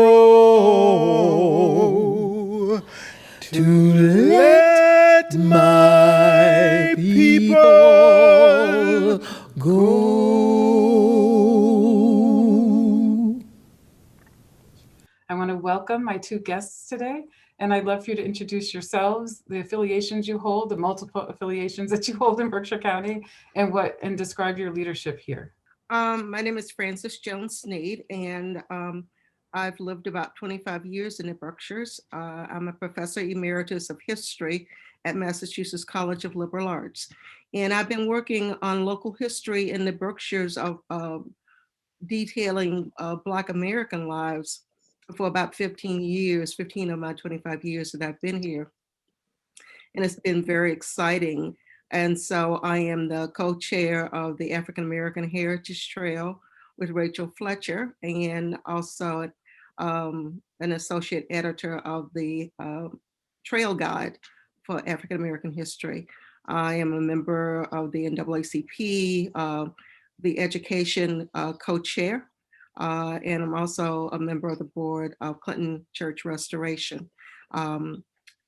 to let my people go. I want to welcome my two guests today, and I'd love for you to introduce yourselves, the affiliations you hold, the multiple affiliations that you hold in Berkshire County, and describe your leadership here. My name is Frances Jones Sneed, and I've lived about 25 years in the Berkshires. I'm a professor emeritus of history at Massachusetts College of Liberal Arts. And I've been working on local history in the Berkshires of detailing Black American lives for about 15 years, 15 of my 25 years that I've been here. And it's been very exciting. And so I am the co-chair of the African American Heritage Trail with Rachel Fletcher, and also an associate editor of the Trail Guide for African American History. I am a member of the NAACP, the education co-chair, and I'm also a member of the board of Clinton Church Restoration,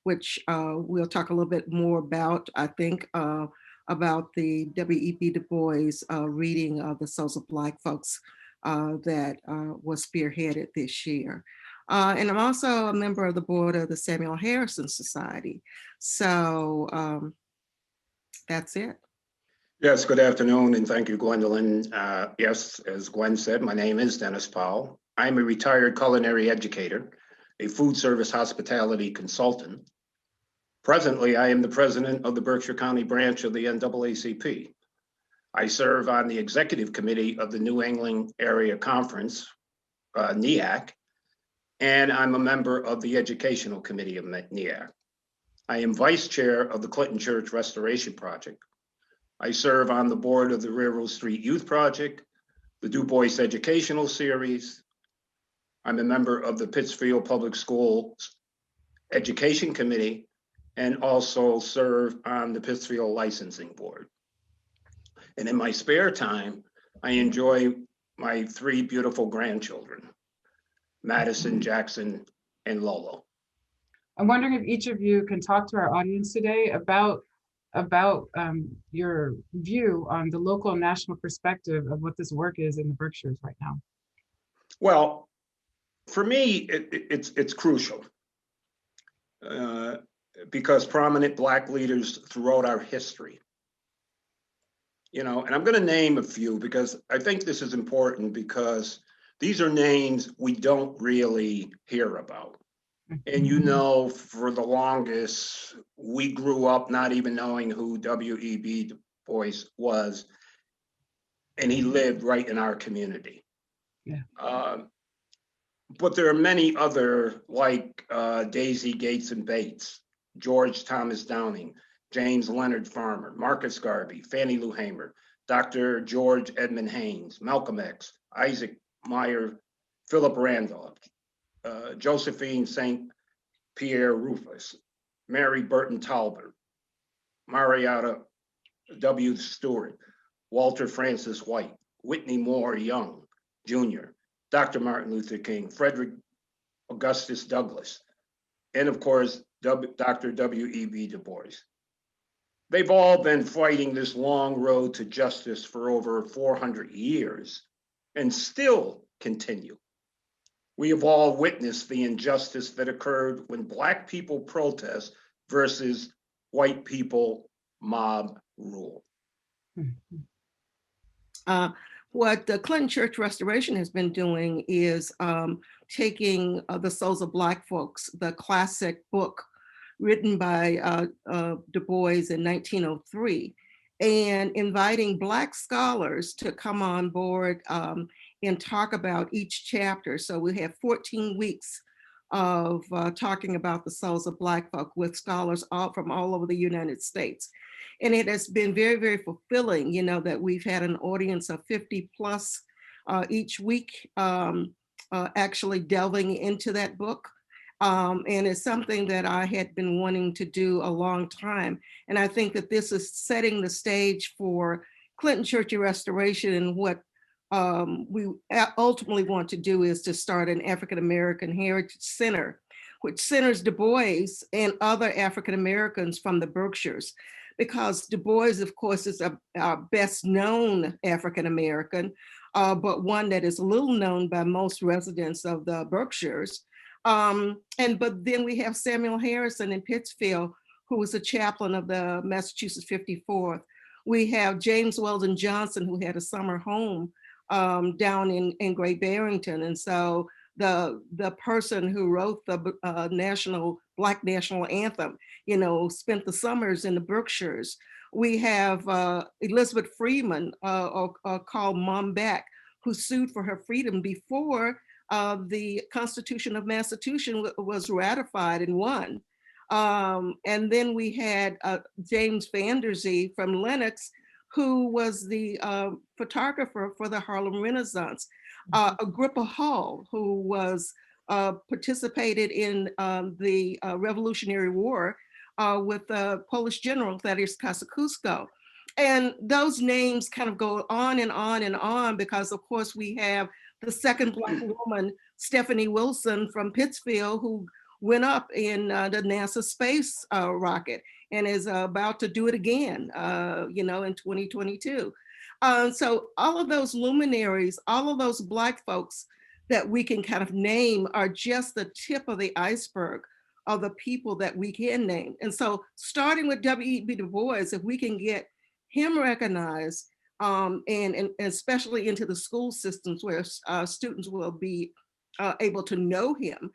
which we'll talk a little bit more about, I think, about the W.E.B. Du Bois reading of The Souls of Black Folks that was spearheaded this year. And I'm also a member of the board of the Samuel Harrison Society. So that's it. Yes, good afternoon, and thank you, Gwendolyn. Yes, as Gwen said, my name is Dennis Powell. I'm a retired culinary educator, a food service hospitality consultant. Presently, I am the president of the Berkshire County branch of the NAACP. I serve on the executive committee of the New England Area Conference, NEAC, and I'm a member of the educational committee of NEAC. I am vice chair of the Clinton Church Restoration Project. I serve on the board of the Railroad Street Youth Project, the Du Bois Educational Series. I'm a member of the Pittsfield Public Schools Education Committee, and also serve on the Pittsfield Licensing Board. And in my spare time, I enjoy my three beautiful grandchildren, Madison, Jackson, and Lolo. I'm wondering if each of you can talk to our audience today about your view on the local and national perspective of what this work is in the Berkshires right now. Well, for me, it's crucial because prominent Black leaders throughout our history, and I'm going to name a few because I think this is important because these are names we don't really hear about. And for the longest, we grew up not even knowing who W.E.B. Du Bois was, and he lived right in our community. Yeah. But there are many other, like Daisy Gates and Bates, George Thomas Downing, James Leonard Farmer, Marcus Garvey, Fannie Lou Hamer, Dr. George Edmund Haynes, Malcolm X, Isaac Meyer, Philip Randolph, Josephine St. Pierre Rufus, Mary Burton Talbot, Marietta W. Stewart, Walter Francis White, Whitney Moore Young Jr., Dr. Martin Luther King, Frederick Augustus Douglass, and of course, Dr. W.E.B. Du Bois. They've all been fighting this long road to justice for over 400 years and still continue. We have all witnessed the injustice that occurred when Black people protest versus white people mob rule. What the Clinton Church Restoration has been doing is taking The Souls of Black Folks, the classic book written by Du Bois in 1903, and inviting Black scholars to come on board and talk about each chapter. So we have 14 weeks of talking about the souls of Black folk with scholars from all over the United States. And it has been very, very fulfilling, you know, that we've had an audience of 50 plus each week actually delving into that book. And it's something that I had been wanting to do a long time. And I think that this is setting the stage for Clinton Church Restoration, and what we ultimately want to do is to start an African American Heritage Center, which centers Du Bois and other African Americans from the Berkshires. Because Du Bois, of course, is our best known African American, but one that is little known by most residents of the Berkshires. But then we have Samuel Harrison in Pittsfield, who was a chaplain of the Massachusetts 54th. We have James Weldon Johnson, who had a summer home down in Great Barrington. And so the person who wrote the Black National Anthem, you know, spent the summers in the Berkshires. We have Elizabeth Freeman, called Mom Beck, who sued for her freedom before the Constitution of Massachusetts was ratified and won. And then we had James Vanderzee from Lenox, who was the photographer for the Harlem Renaissance. Agrippa Hall, who was participated in the Revolutionary War with the Polish general, Thaddeus Kosciuszko. And those names kind of go on and on and on, because of course we have the second Black woman, Stephanie Wilson from Pittsfield, who went up in the NASA space rocket and is about to do it again, you know, in 2022. So all of those luminaries, all of those Black folks that we can kind of name are just the tip of the iceberg of the people that we can name. And so starting with W.E.B. Du Bois, if we can get him recognized, and especially into the school systems where students will be able to know him,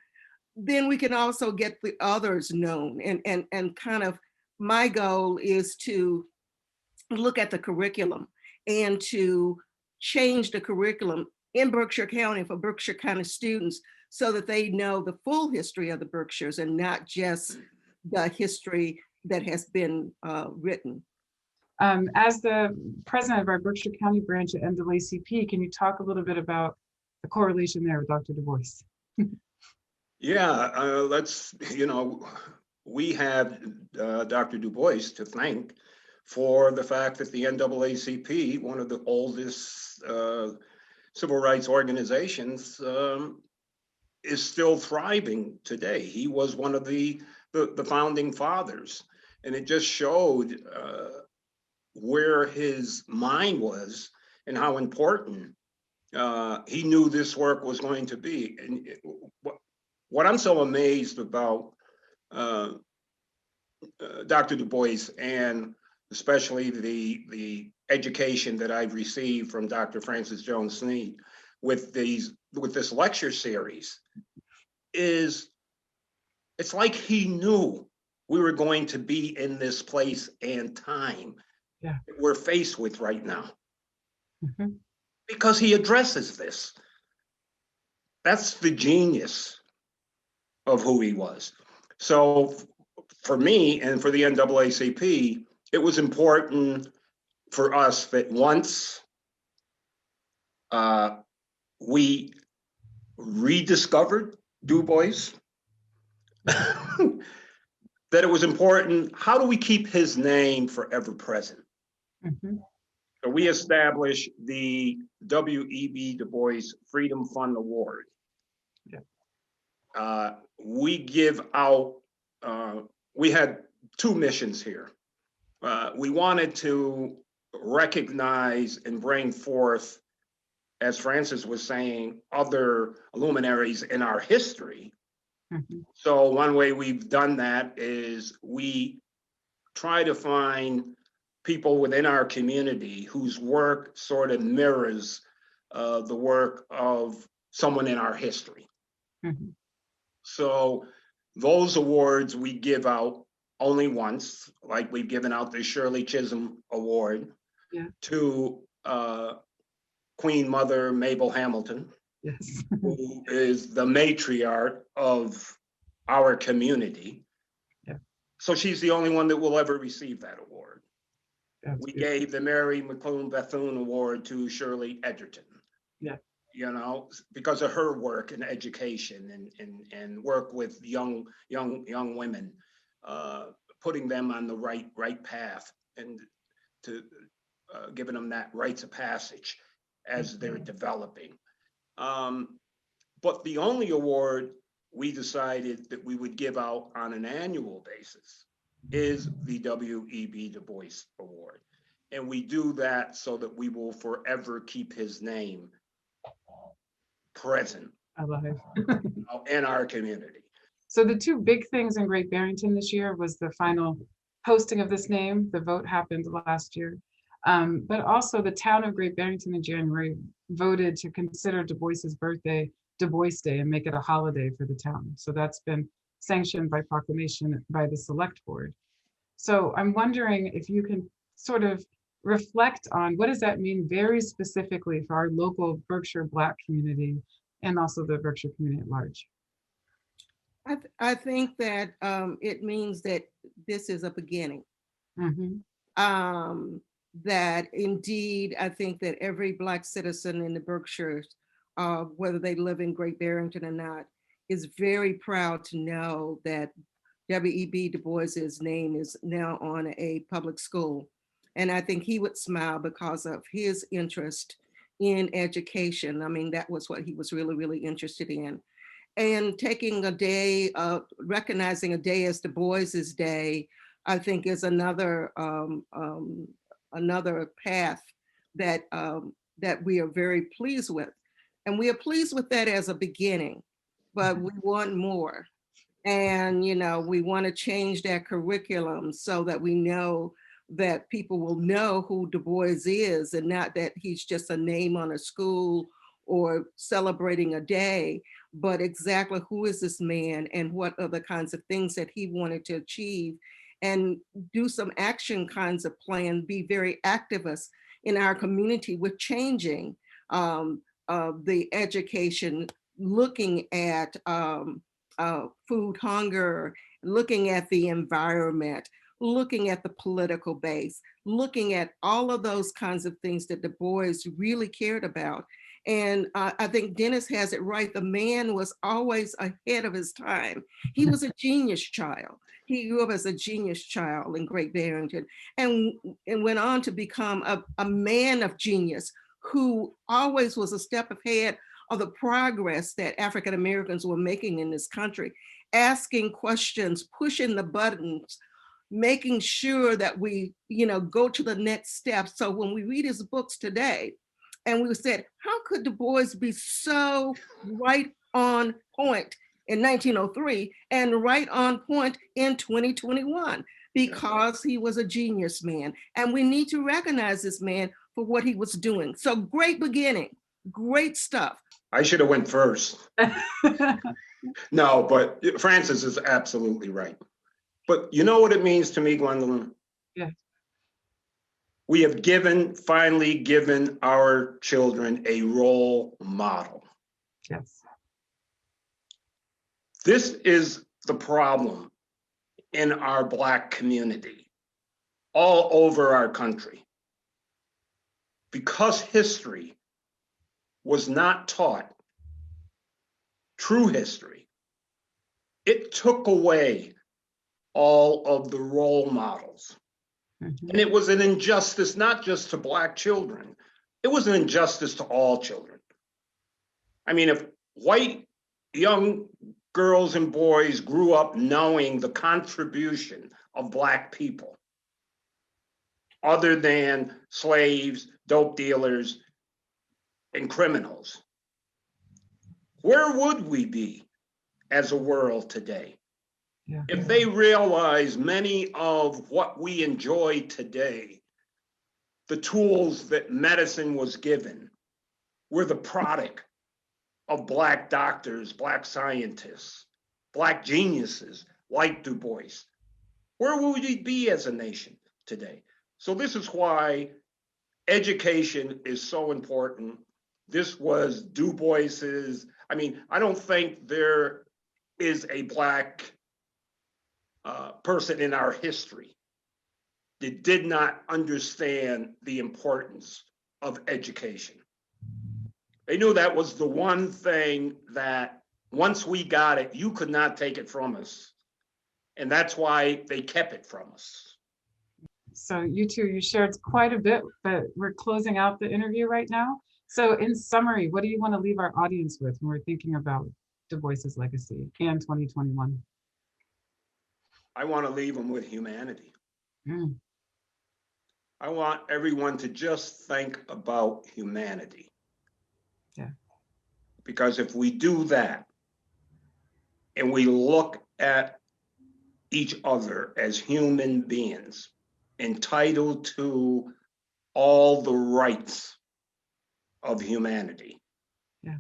then we can also get the others known. And kind of my goal is to look at the curriculum and to change the curriculum in Berkshire County for Berkshire County students, so that they know the full history of the Berkshires and not just the history that has been written. As the president of our Berkshire County branch at NAACP, can you talk a little bit about the correlation there with Dr. Du Bois? Yeah, let's, you know, we have Dr. Du Bois to thank for the fact that the NAACP, one of the oldest civil rights organizations, is still thriving today. He was one of the founding fathers, and it just showed where his mind was and how important he knew this work was going to be. And what I'm so amazed about Dr. Du Bois, and especially the education that I've received from Dr. Francis Jones Sneed with this lecture series, is it's like he knew we were going to be in this place and time that we're faced with right now. Because he addresses this. That's the genius of who he was. So for me and for the NAACP, it was important for us that once we rediscovered Du Bois, that it was important, how do we keep his name forever present? Mm-hmm. So we established the W.E.B. Du Bois Freedom Fund Award. Yeah. We give out, we had two missions here. We wanted to recognize and bring forth, as Francis was saying, other luminaries in our history. Mm-hmm. So one way we've done that is we try to find people within our community whose work sort of mirrors the work of someone in our history. Mm-hmm. So those awards we give out only once, like we've given out the Shirley Chisholm Award to Queen Mother Mabel Hamilton, yes. Who is the matriarch of our community. Yeah. So she's the only one that will ever receive that award. That's we good. Gave the Mary McClune Bethune Award to Shirley Edgerton. Yeah. You know, because of her work in education and work with young women, putting them on the right path and to giving them that rites of passage as they're developing. But the only award we decided that we would give out on an annual basis is the W.E.B. Du Bois Award. And we do that so that we will forever keep his name present in our community. So the two big things in Great Barrington this year was the final posting of this name. The vote happened last year. But also the town of Great Barrington in January voted to consider Du Bois's birthday Du Bois Day and make it a holiday for the town. So that's been sanctioned by proclamation by the select board. So I'm wondering if you can sort of reflect on what does that mean very specifically for our local Berkshire Black community and also the Berkshire community at large. I think that it means that this is a beginning. Mm-hmm. That indeed, I think that every Black citizen in the Berkshires, whether they live in Great Barrington or not, is very proud to know that W.E.B. Du Bois's name is now on a public school. And I think he would smile because of his interest in education. I mean, that was what he was really, really interested in. And taking a day, recognizing a day as Du Bois's Day, I think is another another path that that we are very pleased with. And we are pleased with that as a beginning, but we want more. And, you know, we want to change that curriculum so that we know that people will know who Du Bois is and not that he's just a name on a school or celebrating a day, but exactly who is this man and what are the kinds of things that he wanted to achieve, and do some action kinds of plan, be very activists in our community with changing the education, looking at food hunger, looking at the environment, looking at the political base, looking at all of those kinds of things that Du Bois really cared about. And I think Dennis has it right. The man was always ahead of his time. He was a genius child. He grew up as a genius child in Great Barrington and went on to become a man of genius who always was a step ahead of the progress that African Americans were making in this country, asking questions, pushing the buttons, making sure that we, you know, go to the next step. So when we read his books today, and we said, how could Du Bois be so right on point in 1903 and right on point in 2021? Because he was a genius man. And we need to recognize this man for what he was doing. So great beginning, great stuff. I should have went first. No, but Francis is absolutely right. But you know what it means to me, Gwendolyn? Yeah. We have finally given our children a role model. Yes. This is the problem in our Black community all over our country. Because history was not taught true history, it took away all of the role models. And it was an injustice, not just to Black children, it was an injustice to all children. I mean, if white young girls and boys grew up knowing the contribution of Black people, other than slaves, dope dealers, and criminals, where would we be as a world today? Yeah. If they realize many of what we enjoy today, the tools that medicine was given, were the product of Black doctors, Black scientists, Black geniuses like Du Bois, where would we be as a nation today? So this is why education is so important. This was Du Bois's, I mean, I don't think there is a Black person in our history that did not understand the importance of education. They knew that was the one thing that once we got it, you could not take it from us. And that's why they kept it from us. So you two, you shared quite a bit, but we're closing out the interview right now. So in summary, what do you want to leave our audience with when we're thinking about Du Bois's legacy and 2021? I want to leave them with humanity. I want everyone to just think about humanity. Yeah. Because if we do that and we look at each other as human beings entitled to all the rights of humanity, yeah,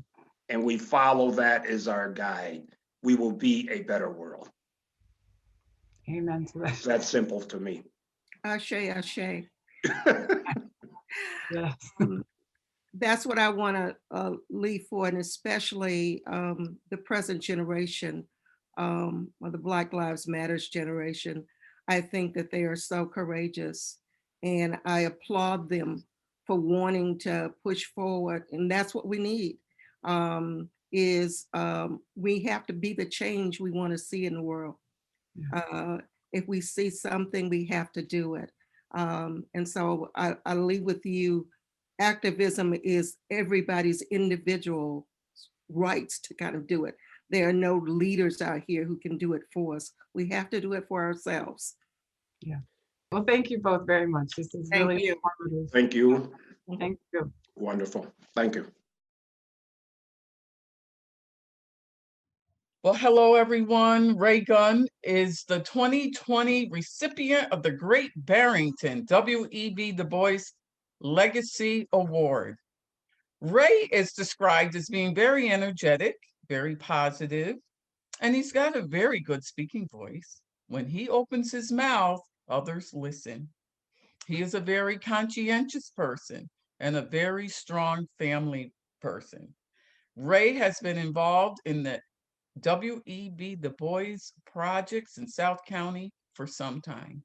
and we follow that as our guide, we will be a better world. Amen to that. It's that simple to me. Ashe, ashe. Yes. That's what I want to leave for, and especially the present generation, or the Black Lives Matters generation. I think that they are so courageous, and I applaud them for wanting to push forward. And that's what we need. We have to be the change we want to see in the world. If we see something, we have to do it. And so I leave with you, activism is everybody's individual rights to kind of do it. There are no leaders out here who can do it for us. We have to do it for ourselves. Yeah. Well, thank you both very much. This is really informative. Thank you. Thank you. Wonderful. Thank you. Well, hello, everyone. Ray Gunn is the 2020 recipient of the Great Barrington W.E.B. Du Bois Legacy Award. Ray is described as being very energetic, very positive, and he's got a very good speaking voice. When he opens his mouth, others listen. He is a very conscientious person and a very strong family person. Ray has been involved in the W.E.B. Du Bois projects in South County for some time.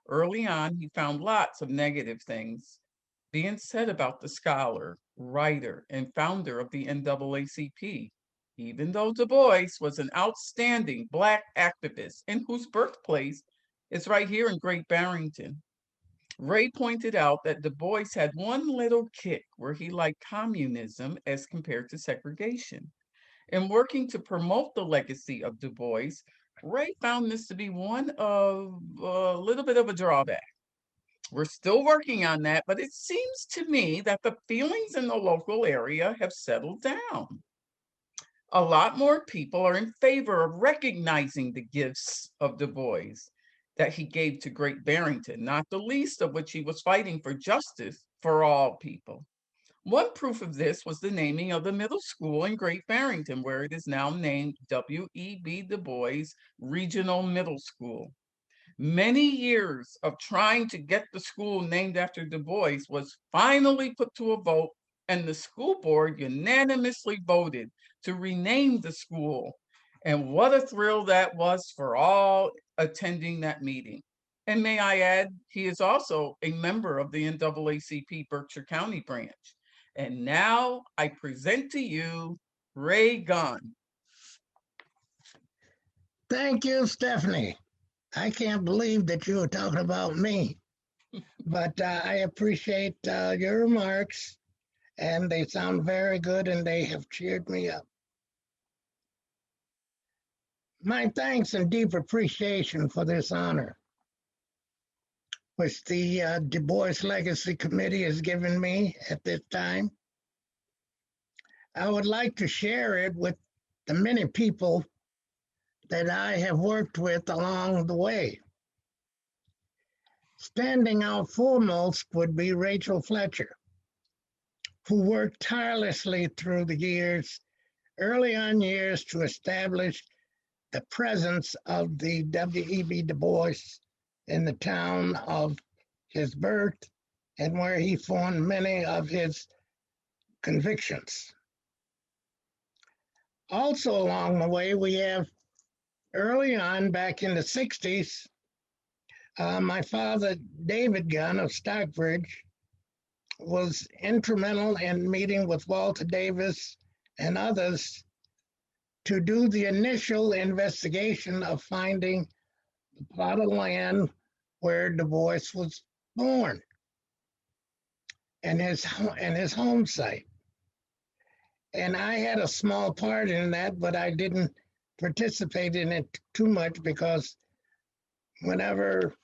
Early on, he found lots of negative things being said about the scholar, writer, and founder of the NAACP, even though Du Bois was an outstanding Black activist and whose birthplace is right here in Great Barrington. Ray pointed out that Du Bois had one little kick where he liked communism as compared to segregation. In working to promote the legacy of Du Bois, Ray found this to be one of a little bit of a drawback. We're still working on that, but it seems to me that the feelings in the local area have settled down. A lot more people are in favor of recognizing the gifts of Du Bois that he gave to Great Barrington, not the least of which he was fighting for justice for all people. One proof of this was the naming of the middle school in Great Barrington, where it is now named W.E.B. Du Bois Regional Middle School. Many years of trying to get the school named after Du Bois was finally put to a vote, and the school board unanimously voted to rename the school And what a thrill that was for all attending that meeting. And may I add, he is also a member of the NAACP Berkshire County branch. And now I present to you Ray Gunn. Thank you, Stephanie. I can't believe that you were talking about me, but I appreciate your remarks, and they sound very good, and they have cheered me up. My thanks and deep appreciation for this honor, which the Du Bois Legacy Committee has given me at this time. I would like to share it with the many people that I have worked with along the way. Standing out foremost would be Rachel Fletcher, who worked tirelessly through the years, early on years, to establish the presence of the W.E.B. Du Bois in the town of his birth and where he formed many of his convictions. Also along the way, we have early on, back in the 60s, my father, David Gunn of Stockbridge, was instrumental in meeting with Walter Davis and others to do the initial investigation of finding the plot of land where Du Bois was born and his home site. And I had a small part in that, but I didn't participate in it too much because whenever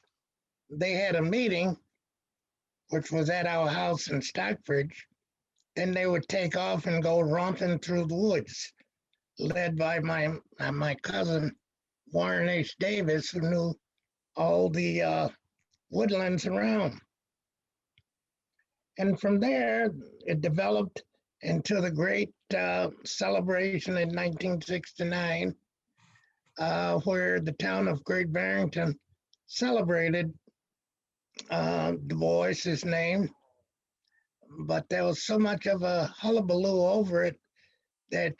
they had a meeting, which was at our house in Stockbridge, then they would take off and go romping through the woods, led by my cousin, Warren H. Davis, who knew all the woodlands around. And from there, it developed into the great celebration in 1969, where the town of Great Barrington celebrated Du Bois' name, but there was so much of a hullabaloo over it that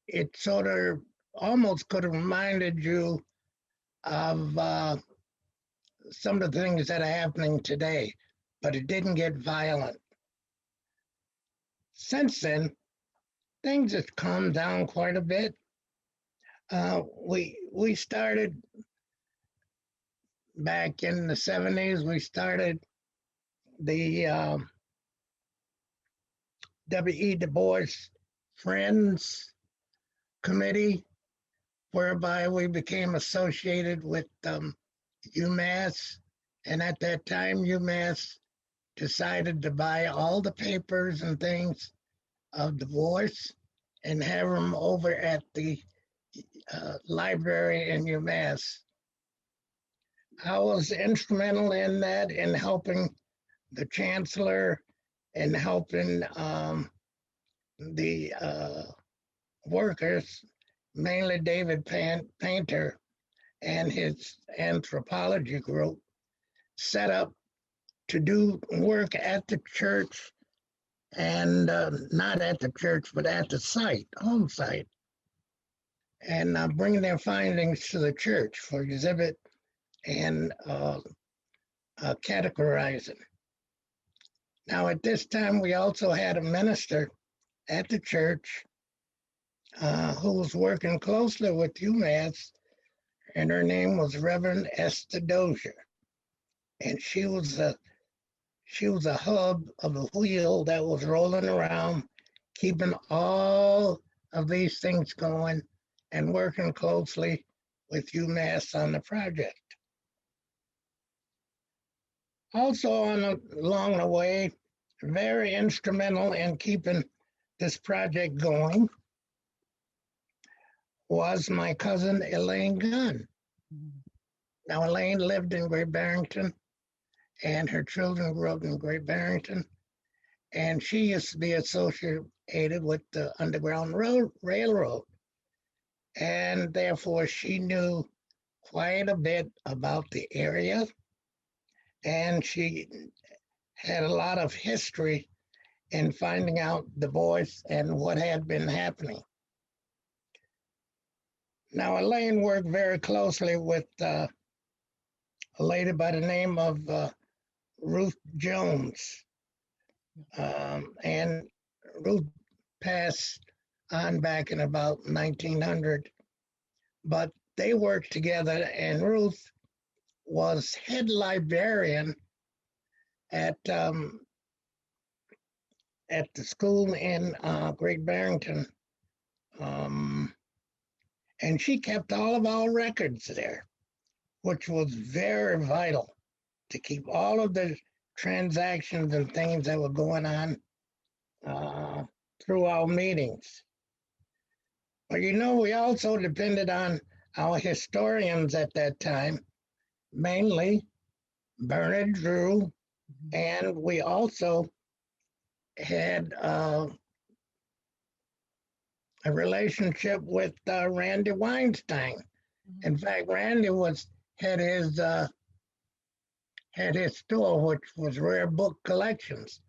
it sort of almost could have reminded you of some of the things that are happening today, but it didn't get violent. Since then, things have calmed down quite a bit. We started back in the 70s, we started the W.E. Du Bois Friends Committee, whereby we became associated with UMass. And at that time, UMass decided to buy all the papers and things of Du Bois and have them over at the library in UMass. I was instrumental in that, in helping the chancellor and helping the workers, mainly David Painter and his anthropology group, set up to do work at the church and not at the church, but at the site, home site, and bring their findings to the church for exhibit and categorizing. Now, at this time, we also had a minister at the church who was working closely with UMass, and her name was Reverend Esther Dozier. And she was a hub of a wheel that was rolling around, keeping all of these things going and working closely with UMass on the project. Also along the way, very instrumental in keeping this project going was my cousin Elaine Gunn. Now, Elaine lived in Great Barrington, and her children grew up in Great Barrington, and she used to be associated with the Underground Railroad, and therefore she knew quite a bit about the area, and she had a lot of history in finding out Du Bois and what had been happening. Now, Elaine worked very closely with a lady by the name of Ruth Jones. And Ruth passed on back in about 1900, but they worked together, and Ruth was head librarian at the school in Great Barrington. And she kept all of our records there, which was very vital to keep all of the transactions and things that were going on through our meetings. But you know, we also depended on our historians at that time, mainly Bernard Drew, and we also had a relationship with Randy Weinstein. In fact, Randy had his store, which was Rare Book Collections.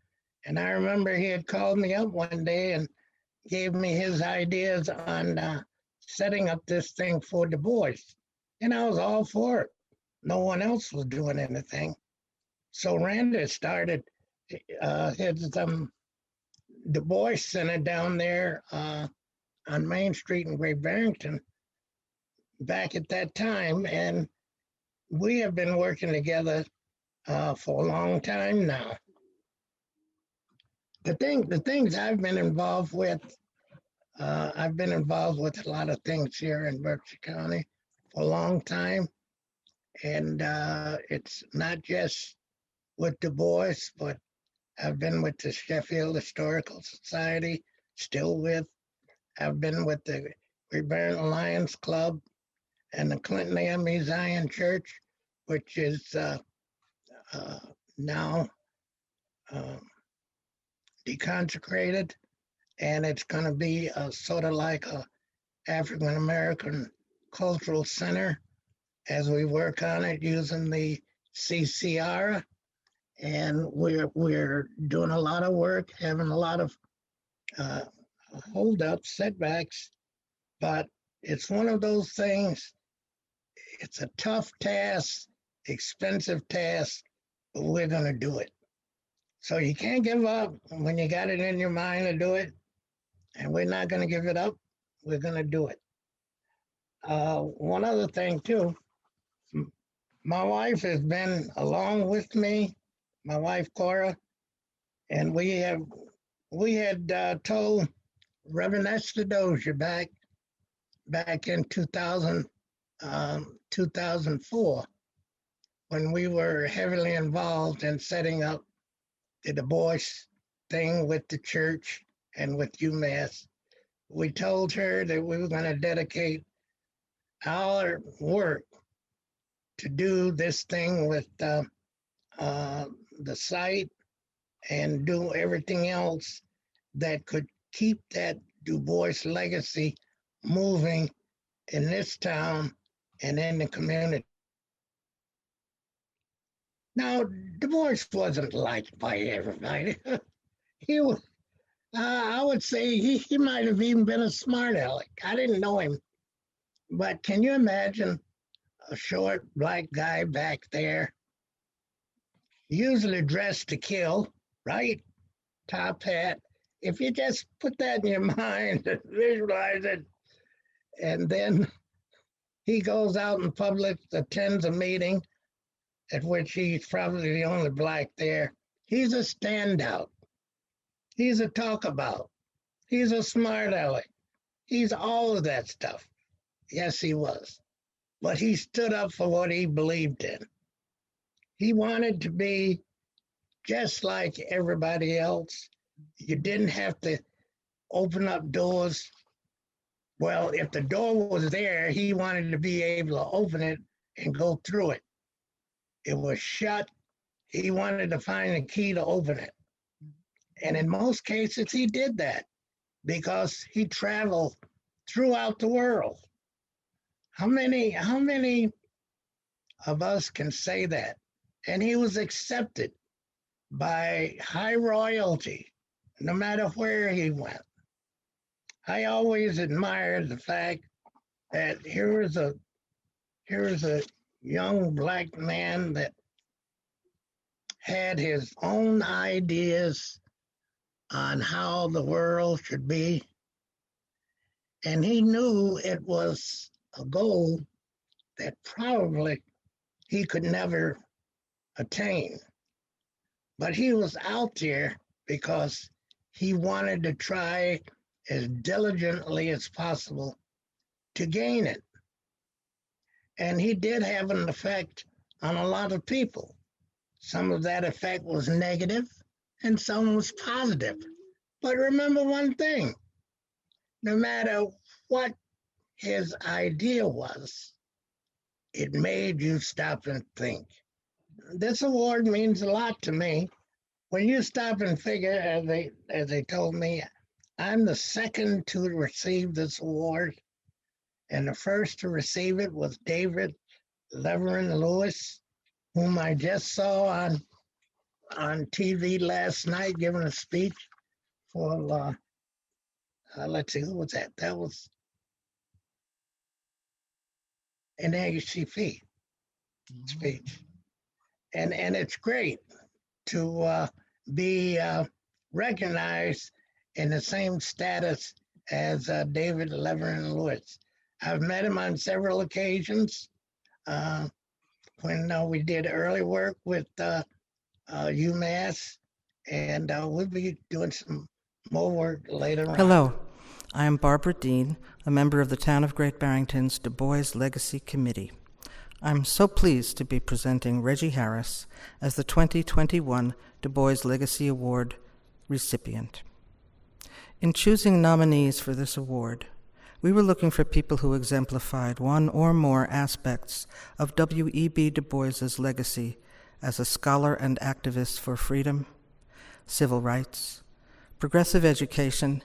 And I remember he had called me up one day and gave me his ideas on setting up this thing for Du Bois. And I was all for it. No one else was doing anything. So Randy started his Du Bois Center down there on Main Street in Great Barrington back at that time. And we have been working together for a long time now. The things I've been involved with, I've been involved with a lot of things here in Berkshire County for a long time. And it's not just with Du Bois, but I've been with the Sheffield Historical Society, still with. I've been with the Great Barrington Lions Club and the Clinton AME Zion Church, which is now deconsecrated, and it's going to be sort of like a African American cultural center as we work on it using the CCR. And we're doing a lot of work, having a lot of hold-ups, setbacks, but it's one of those things. It's a tough task, expensive task, but we're going to do it. So you can't give up when you got it in your mind to do it, and we're not going to give it up. We're going to do it. One other thing, too, my wife has been along with me, my wife Cora, and we had told Reverend Esther Dozier back in 2004, when we were heavily involved in setting up the Du Bois thing with the church and with UMass. We told her that we were going to dedicate our work to do this thing with the site and do everything else that could keep that Du Bois legacy moving in this town and in the community. Now, Du Bois wasn't liked by everybody. He was, I would say he might have even been a smart aleck. I didn't know him. But can you imagine a short black guy back there, usually dressed to kill, right? Top hat. If you just put that in your mind and visualize it, and then he goes out in public, attends a meeting at which he's probably the only black there. He's a standout. He's a talkabout. He's a smart aleck. He's all of that stuff. Yes, he was. But he stood up for what he believed in. He wanted to be just like everybody else. You didn't have to open up doors. Well, if the door was there, he wanted to be able to open it and go through it. It was shut. He wanted to find a key to open it. And in most cases, he did that because he traveled throughout the world. How many of us can say that? And he was accepted by high royalty, no matter where he went. I always admired the fact that here is a young black man that had his own ideas on how the world should be. And he knew it was a goal that probably he could never attain. But he was out there because he wanted to try as diligently as possible to gain it. And he did have an effect on a lot of people. Some of that effect was negative and some was positive. But remember one thing, no matter what his idea was, it made you stop and think. This award means a lot to me. When you stop and figure, as they told me, I'm the second to receive this award, and the first to receive it was David Leverin Lewis, whom I just saw on TV last night giving a speech for, let's see, who was that? That was an ACP speech. And it's great to be recognized in the same status as David Leverin Lewis. I've met him on several occasions when we did early work with UMass, and we'll be doing some more work later on. Hello, I am Barbara Dean, a member of the Town of Great Barrington's Dubois Legacy Committee. I'm so pleased to be presenting Reggie Harris as the 2021 Dubois Legacy Award recipient. In choosing nominees for this award, we were looking for people who exemplified one or more aspects of W.E.B. Du Bois's legacy as a scholar and activist for freedom, civil rights, progressive education,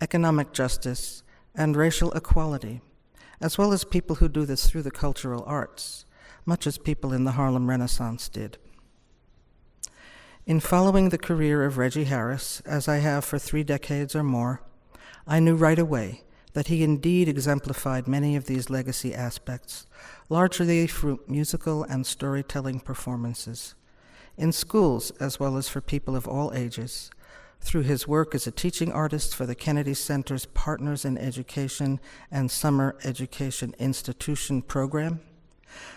economic justice, and racial equality, as well as people who do this through the cultural arts, much as people in the Harlem Renaissance did. In following the career of Reggie Harris, as I have for 3 decades or more, I knew right away that he indeed exemplified many of these legacy aspects, largely through musical and storytelling performances, in schools as well as for people of all ages, through his work as a teaching artist for the Kennedy Center's Partners in Education and Summer Education Institution program,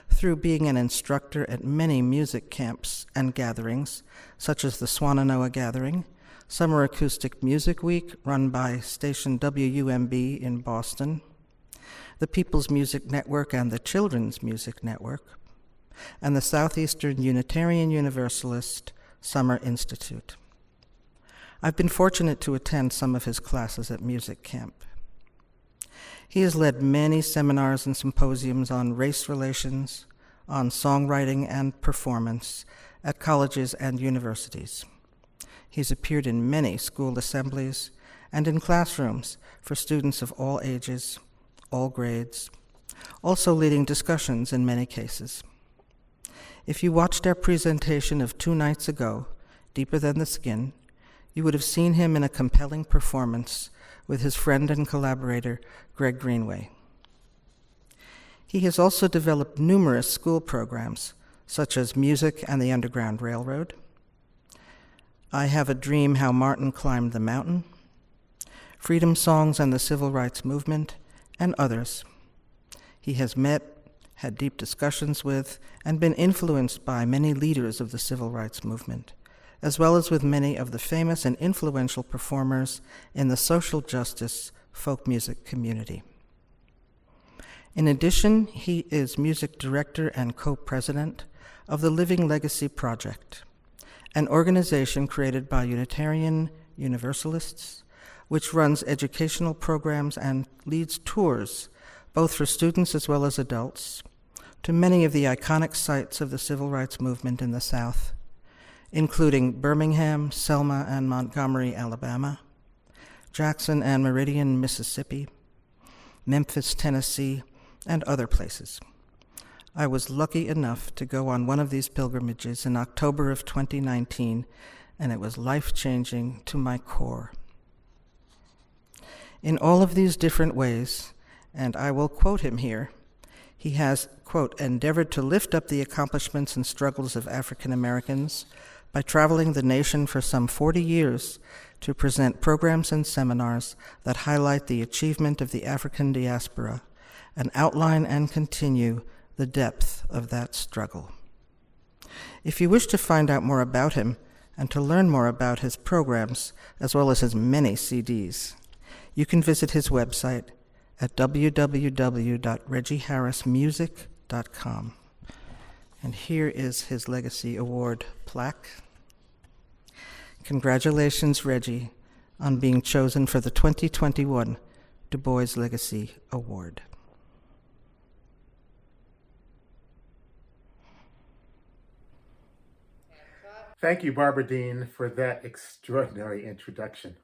through being an instructor at many music camps and gatherings, such as the Swannanoa Gathering, Summer Acoustic Music Week, run by station W.E.B in Boston, the People's Music Network and the Children's Music Network, and the Southeastern Unitarian Universalist Summer Institute. I've been fortunate to attend some of his classes at music camp. He has led many seminars and symposiums on race relations, on songwriting and performance at colleges and universities. He's appeared in many school assemblies and in classrooms for students of all ages, all grades, also leading discussions in many cases. If you watched our presentation of 2 nights ago, Deeper Than the Skin, you would have seen him in a compelling performance with his friend and collaborator, Greg Greenway. He has also developed numerous school programs, such as Music and the Underground Railroad, I Have a Dream How Martin Climbed the Mountain, Freedom Songs and the Civil Rights Movement, and others. He has met, had deep discussions with, and been influenced by many leaders of the civil rights movement, as well as with many of the famous and influential performers in the social justice folk music community. In addition, he is music director and co-president of the Living Legacy Project, an organization created by Unitarian Universalists, which runs educational programs and leads tours, both for students as well as adults, to many of the iconic sites of the civil rights movement in the South, including Birmingham, Selma, and Montgomery, Alabama, Jackson and Meridian, Mississippi, Memphis, Tennessee, and other places. I was lucky enough to go on one of these pilgrimages in October of 2019, and it was life-changing to my core. In all of these different ways, and I will quote him here. He has, quote, endeavored to lift up the accomplishments and struggles of African Americans by traveling the nation for some 40 years to present programs and seminars that highlight the achievement of the African diaspora and outline and continue the depth of that struggle. If you wish to find out more about him and to learn more about his programs, as well as his many CDs, you can visit his website at www.reggieharrismusic.com. And here is his Legacy Award plaque. Congratulations, Reggie, on being chosen for the 2021 Du Bois Legacy Award. Thank you, Barbara Dean, for that extraordinary introduction.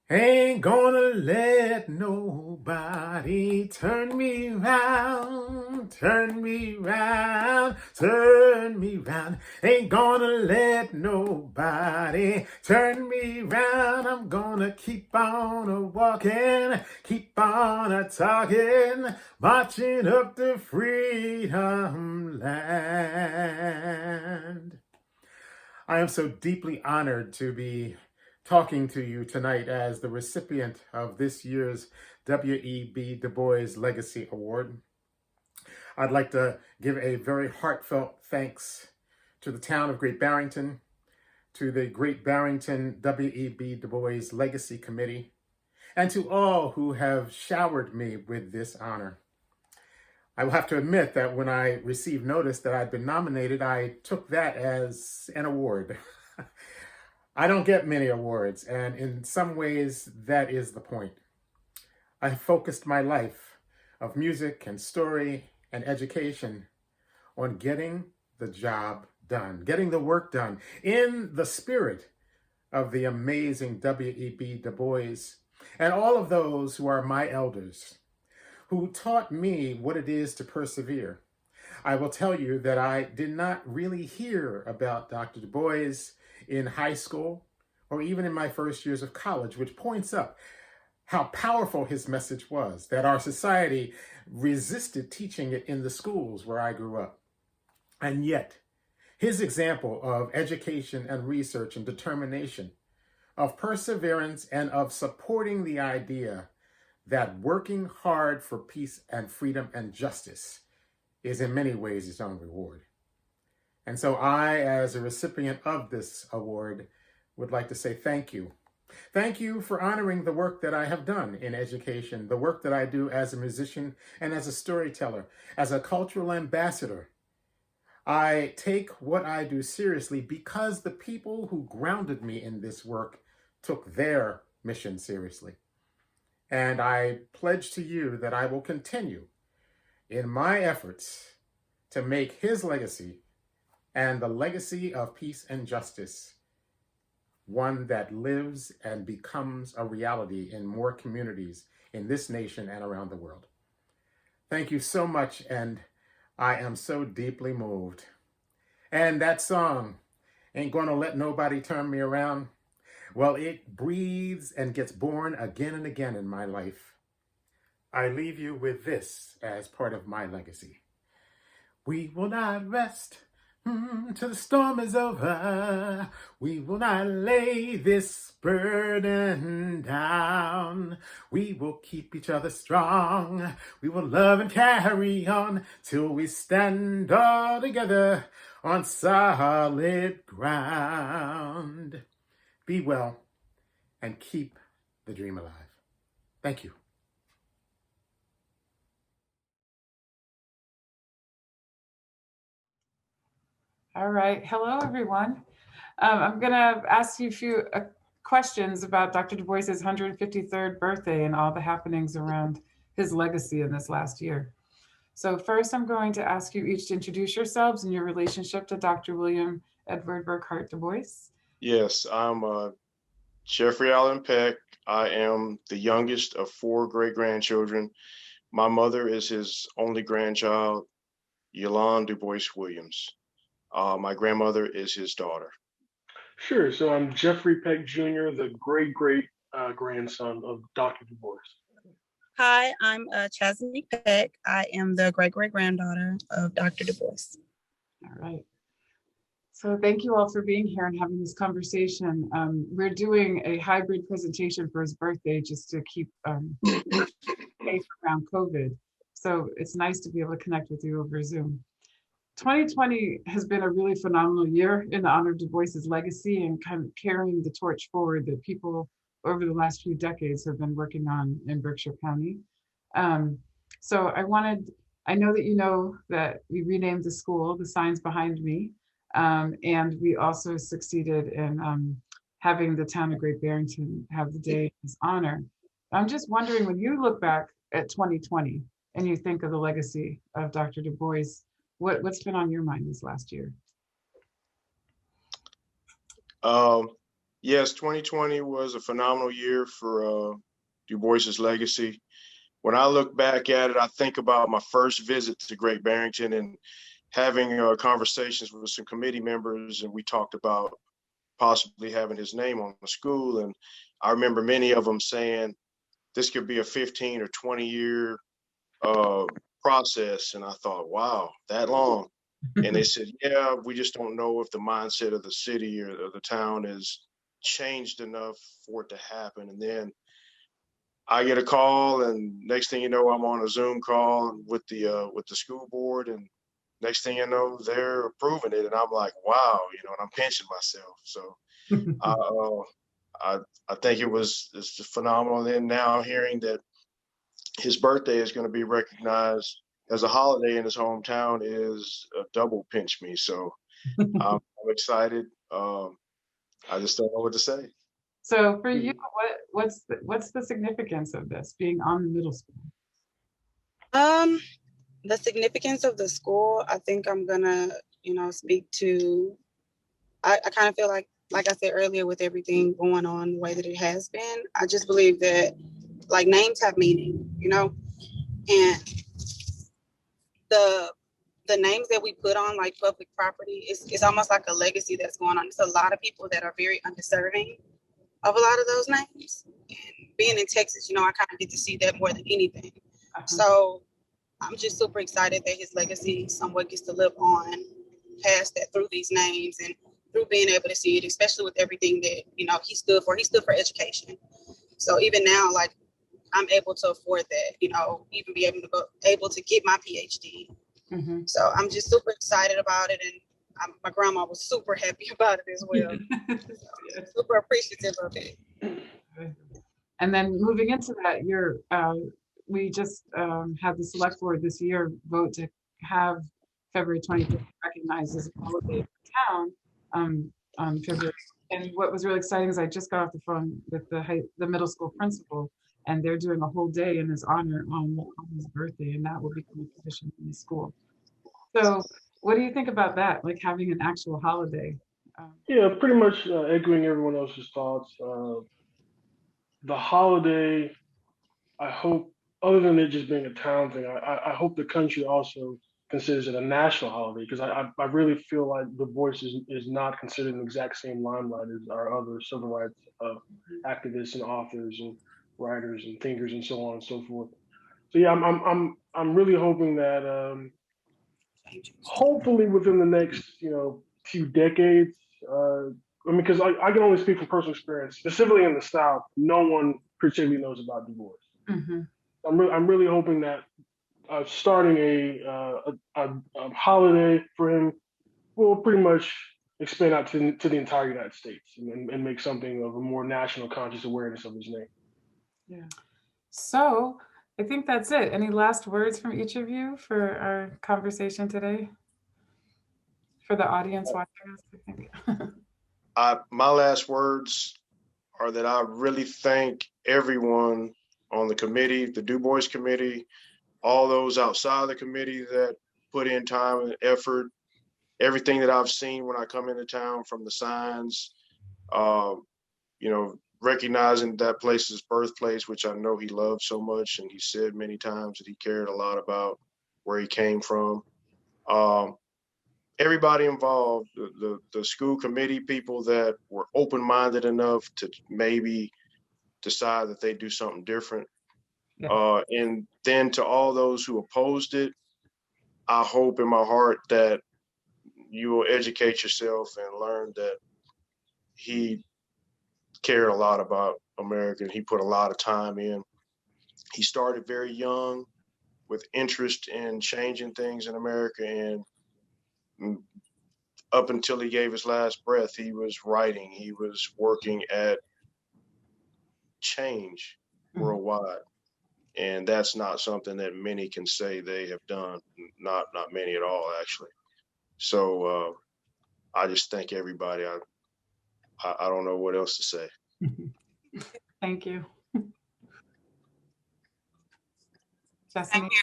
Ain't gonna let nobody turn me round, turn me round, turn me round. Ain't gonna let nobody turn me round. I'm gonna keep on a-walking, keep on a-talking, marching up the freedom land. I am so deeply honored to be talking to you tonight as the recipient of this year's W.E.B. Du Bois Legacy Award. I'd like to give a very heartfelt thanks to the town of Great Barrington, to the Great Barrington W.E.B. Du Bois Legacy Committee, and to all who have showered me with this honor. I will have to admit that when I received notice that I'd been nominated, I took that as an award. I don't get many awards, and in some ways, that is the point. I focused my life of music and story and education on getting the job done, getting the work done in the spirit of the amazing W.E.B. Du Bois and all of those who are my elders, who taught me what it is to persevere. I will tell you that I did not really hear about Dr. Du Bois in high school or even in my first years of college, which points up how powerful his message was, that our society resisted teaching it in the schools where I grew up. And yet, his example of education and research and determination, of perseverance and of supporting the idea that working hard for peace and freedom and justice is in many ways its own reward. And so I, as a recipient of this award, would like to say thank you. Thank you for honoring the work that I have done in education, the work that I do as a musician and as a storyteller, as a cultural ambassador. I take what I do seriously because the people who grounded me in this work took their mission seriously. And I pledge to you that I will continue in my efforts to make his legacy and the legacy of peace and justice one that lives and becomes a reality in more communities in this nation and around the world. Thank you so much, and I am so deeply moved. And that song, Ain't Gonna Let Nobody Turn Me Around, well, it breathes and gets born again and again in my life. I leave you with this as part of my legacy. We will not rest till the storm is over. We will not lay this burden down. We will keep each other strong. We will love and carry on till we stand all together on solid ground. Be well and keep the dream alive. Thank you. All right. Hello, everyone. I'm going to ask you a few questions about Dr. Du Bois's 153rd birthday and all the happenings around his legacy in this last year. So first, I'm going to ask you each to introduce yourselves and your relationship to Dr. William Edward Burkhart Du Bois. Yes, I'm Jeffrey Allen Peck. I am the youngest of 4 great-grandchildren. My mother is his only grandchild, Elaine Du Bois Williams. My grandmother is his daughter. Sure. So I'm Jeffrey Peck Jr., the great grandson of Dr. Du Bois. Hi, I'm Chasney Peck. I am the great-great-granddaughter of Dr. Du Bois. All right. So thank you all for being here and having this conversation. We're doing a hybrid presentation for his birthday just to keep safe around COVID. So it's nice to be able to connect with you over Zoom. 2020 has been a really phenomenal year in the honor of Du Bois's legacy and kind of carrying the torch forward that people over the last few decades have been working on in Berkshire County. So I know that you know that we renamed the school, the signs behind me, and we also succeeded in having the town of Great Barrington have the day in his honor. I'm just wondering, when you look back at 2020 and you think of the legacy of Dr. Du Bois, what's been on your mind this last year? Yes, 2020 was a phenomenal year for Du Bois's legacy. When I look back at it, I think about my first visit to Great Barrington and having conversations with some committee members, and we talked about possibly having his name on the school. And I remember many of them saying this could be a 15 or 20 year process. And I thought, wow, that long. And they said, yeah, we just don't know if the mindset of the city or the town is changed enough for it to happen. And then I get a call, and next thing you know, I'm on a Zoom call with the school board, and next thing you know, they're approving it, and I'm like, wow, and I'm pinching myself. So I think it's just phenomenal. And then now hearing that his birthday is going to be recognized as a holiday in his hometown is a double pinch me. So I'm excited. I just don't know what to say. So for you, what's the significance of this being on the middle school? The significance of the school, I think I'm gonna, speak to. I kind of feel like I said earlier, with everything going on the way that it has been, I just believe that names have meaning, and the names that we put on public property it's almost like a legacy that's going on. It's a lot of people that are very undeserving of a lot of those names. And being in Texas, I kind of get to see that more than anything. So I'm just super excited that his legacy somewhat gets to live on past that through these names and through being able to see it, especially with everything that, he stood for. He stood for education. So even now, I'm able to afford that, even be able to get my PhD. Mm-hmm. So I'm just super excited about it. And my grandma was super happy about it as well. So I'm super appreciative of it. And then moving into that, we just had the select board this year vote to have February 25th recognized as a holiday for town on February. And what was really exciting is I just got off the phone with the middle school principal, and they're doing a whole day in his honor on his birthday, and that will become a tradition in the school. So what do you think about that, having an actual holiday? Yeah, pretty much echoing everyone else's thoughts. The holiday, I hope, other than it just being a town thing, I hope the country also considers it a national holiday, because I really feel like Du Bois is not considered in the exact same limelight as our other civil rights activists and authors and writers and thinkers and so on and so forth. So yeah, I'm really hoping that hopefully within the next few decades. Because I can only speak from personal experience, specifically in the South. No one particularly knows about Du Bois. Mm-hmm. I'm really hoping that starting a holiday for him will pretty much expand out to the entire United States and make something of a more national conscious awareness of his name. Yeah. So I think that's it. Any last words from each of you for our conversation today? For the audience watching us, I think. My last words are that I really thank everyone on the committee, the Du Bois committee, all those outside the committee that put in time and effort, everything that I've seen when I come into town, from the signs, recognizing that place's birthplace, which I know he loved so much, and he said many times that he cared a lot about where he came from. Everybody involved, the school committee people that were open-minded enough to maybe decide that they do something different. And then to all those who opposed it, I hope in my heart that you will educate yourself and learn that he cared a lot about America. He put a lot of time in. He started very young with interest in changing things in America, and up until he gave his last breath, he was writing, he was working at change worldwide. And that's not something that many can say they have done. Not many at all, actually. So I just thank everybody. I don't know what else to say. Thank you. Thank you.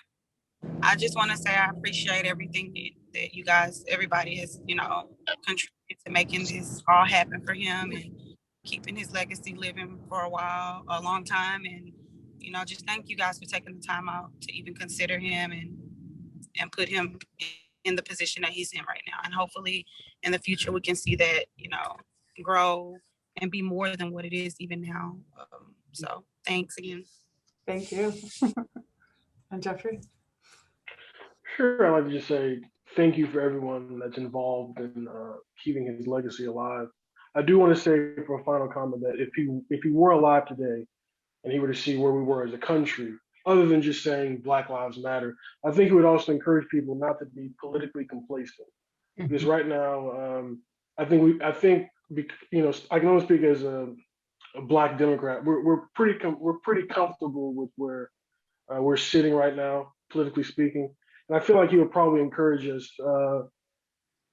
I just want to say I appreciate everything that you guys, everybody has, contributed to making this all happen for him and keeping his legacy living for a long time. And, just thank you guys for taking the time out to even consider him and put him in the position that he's in right now. And hopefully in the future, we can see that, grow and be more than what it is even now. So thanks again. Thank you. And Jeffrey? Sure, I'd like to just say thank you for everyone that's involved in keeping his legacy alive. I do want to say for a final comment that if he were alive today and he were to see where we were as a country, other than just saying Black Lives Matter, I think he would also encourage people not to be politically complacent. Because right now, I think I can only speak as a Black Democrat. We're pretty comfortable with where we're sitting right now, politically speaking. And I feel like he would probably encourage us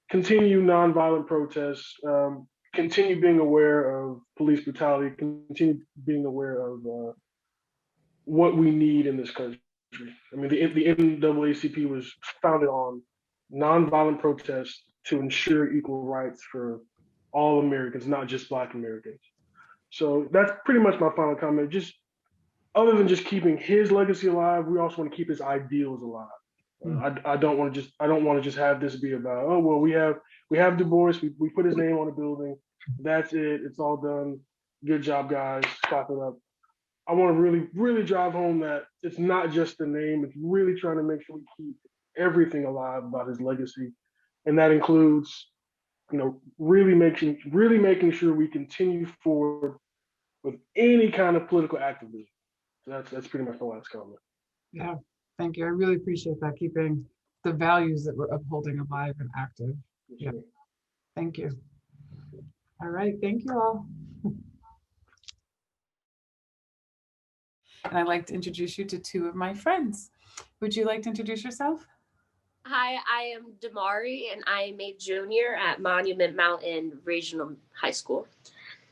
continue nonviolent protests, continue being aware of police brutality, continue being aware of what we need in this country. I mean, the NAACP was founded on nonviolent protests to ensure equal rights for all Americans, not just Black Americans. So that's pretty much my final comment. Just other than just keeping his legacy alive, we also want to keep his ideals alive. I don't want to just have this be about, oh well, we have Du Bois, we put his name on a building, that's it, it's all done, good job guys, clap it up. I want to really, really drive home that it's not just the name, it's really trying to make sure we keep everything alive about his legacy. And that includes, really making sure we continue forward with any kind of political activism. So that's pretty much the last comment. Yeah, thank you. I really appreciate that, keeping the values that we're upholding alive and active. Yeah, thank you. All right, thank you all. And I'd like to introduce you to two of my friends. Would you like to introduce yourself? Hi, I am Damari, and I am a junior at Monument Mountain Regional High School.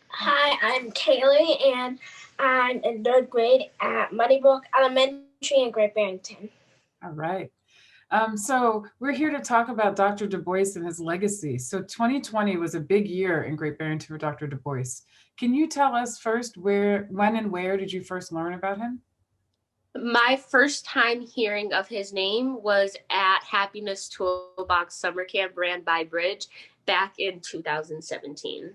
Hi, I'm Kaylee, and I'm in 3rd grade at Moneybrook Elementary in Great Barrington. All right. So we're here to talk about Dr. Du Bois and his legacy. So 2020 was a big year in Great Barrington for Dr. Du Bois. Can you tell us first when and where did you first learn about him? My first time hearing of his name was at Happiness Toolbox Summer Camp ran by Bridge back in 2017.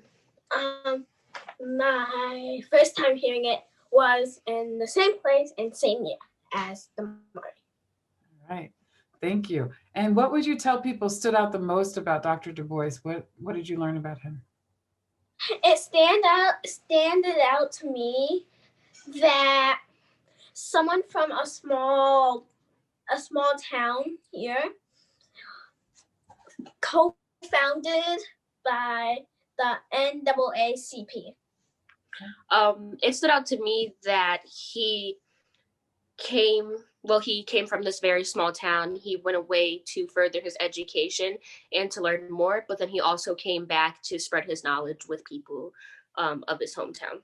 My first time hearing it was in the same place and same year as the Murray. All right, thank you. And what would you tell people stood out the most about Dr. Du Bois? What did you learn about him? It standed out to me that someone from a small town here, co-founded by the NAACP. It stood out to me that he came from this very small town. He went away to further his education and to learn more, but then he also came back to spread his knowledge with people of his hometown.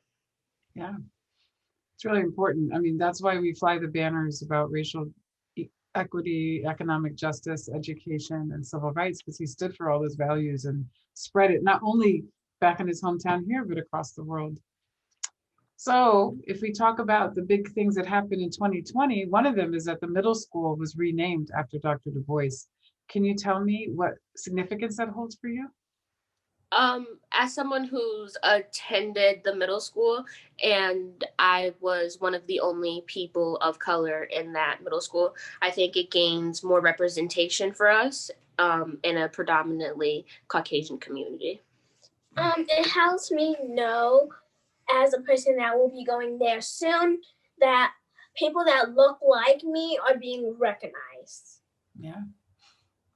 Yeah, it's really important. I mean, that's why we fly the banners about racial equity, economic justice, education, and civil rights, because he stood for all those values and spread it not only back in his hometown here, but across the world. So if we talk about the big things that happened in 2020, one of them is that the middle school was renamed after Dr. Du Bois. Can you tell me what significance that holds for you? As someone who's attended the middle school, and I was one of the only people of color in that middle school, I think it gains more representation for us in a predominantly Caucasian community. It helps me know, as a person that will be going there soon, that people that look like me are being recognized. Yeah,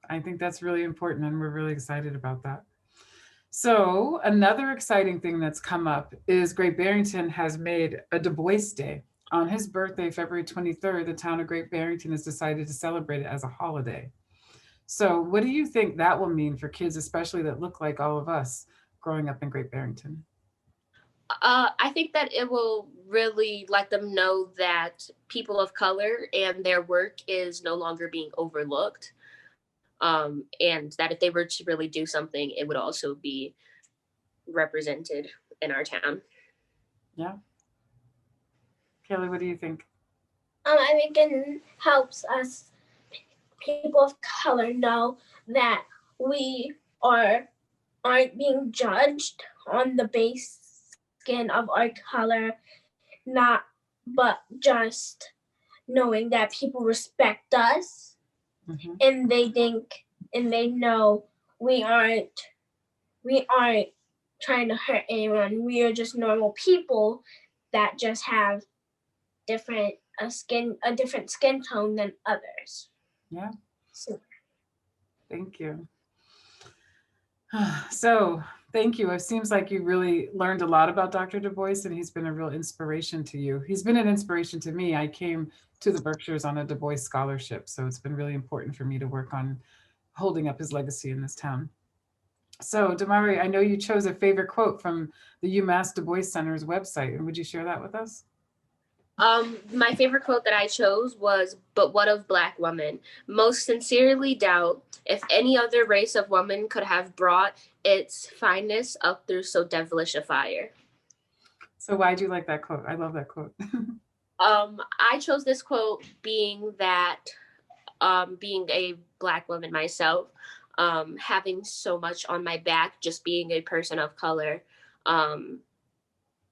I think that's really important, and we're really excited about that. So another exciting thing that's come up is Great Barrington has made a Du Bois Day. On his birthday, February 23rd, the town of Great Barrington has decided to celebrate it as a holiday. So what do you think that will mean for kids, especially that look like all of us growing up in Great Barrington? I think that it will really let them know that people of color and their work is no longer being overlooked. And that if they were to really do something, it would also be represented in our town. Yeah. Kelly, what do you think? I think it helps us, people of color, know that we aren't being judged on the base skin of our color, but just knowing that people respect us. Mm-hmm. And they know we aren't trying to hurt anyone. We are just normal people that just have a different skin tone than others. Yeah. So. Thank you. So thank you. It seems like you really learned a lot about Dr. Du Bois, and he's been a real inspiration to you. He's been an inspiration to me. I came to the Berkshires on a Du Bois scholarship, so it's been really important for me to work on holding up his legacy in this town. So Damari, I know you chose a favorite quote from the UMass Du Bois Center's website, and would you share that with us? My favorite quote that I chose was, "But what of Black women? Most sincerely doubt if any other race of woman could have brought its fineness up through so devilish a fire." So why do you like that quote? I love that quote. I chose this quote being that, being a Black woman myself, having so much on my back, just being a person of color,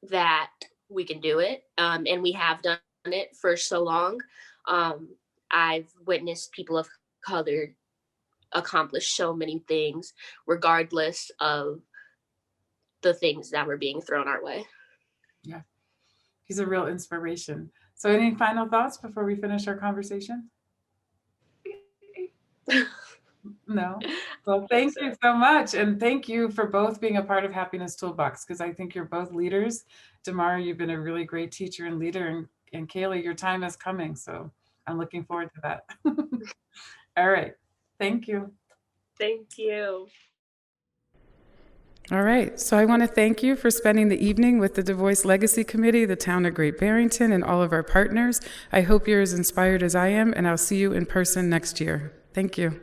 that we can do it. And we have done it for so long. I've witnessed people of color accomplish so many things, regardless of the things that were being thrown our way. Yeah, he's a real inspiration. So any final thoughts before we finish our conversation? No. Well, thank you so much. And thank you for both being a part of Happiness Toolbox, because I think you're both leaders. Damara, you've been a really great teacher and leader, and Kaylee, your time is coming. So I'm looking forward to that. All right. Thank you. Thank you. All right. So I want to thank you for spending the evening with the Dubois Legacy Committee, the town of Great Barrington, and all of our partners. I hope you're as inspired as I am, and I'll see you in person next year. Thank you.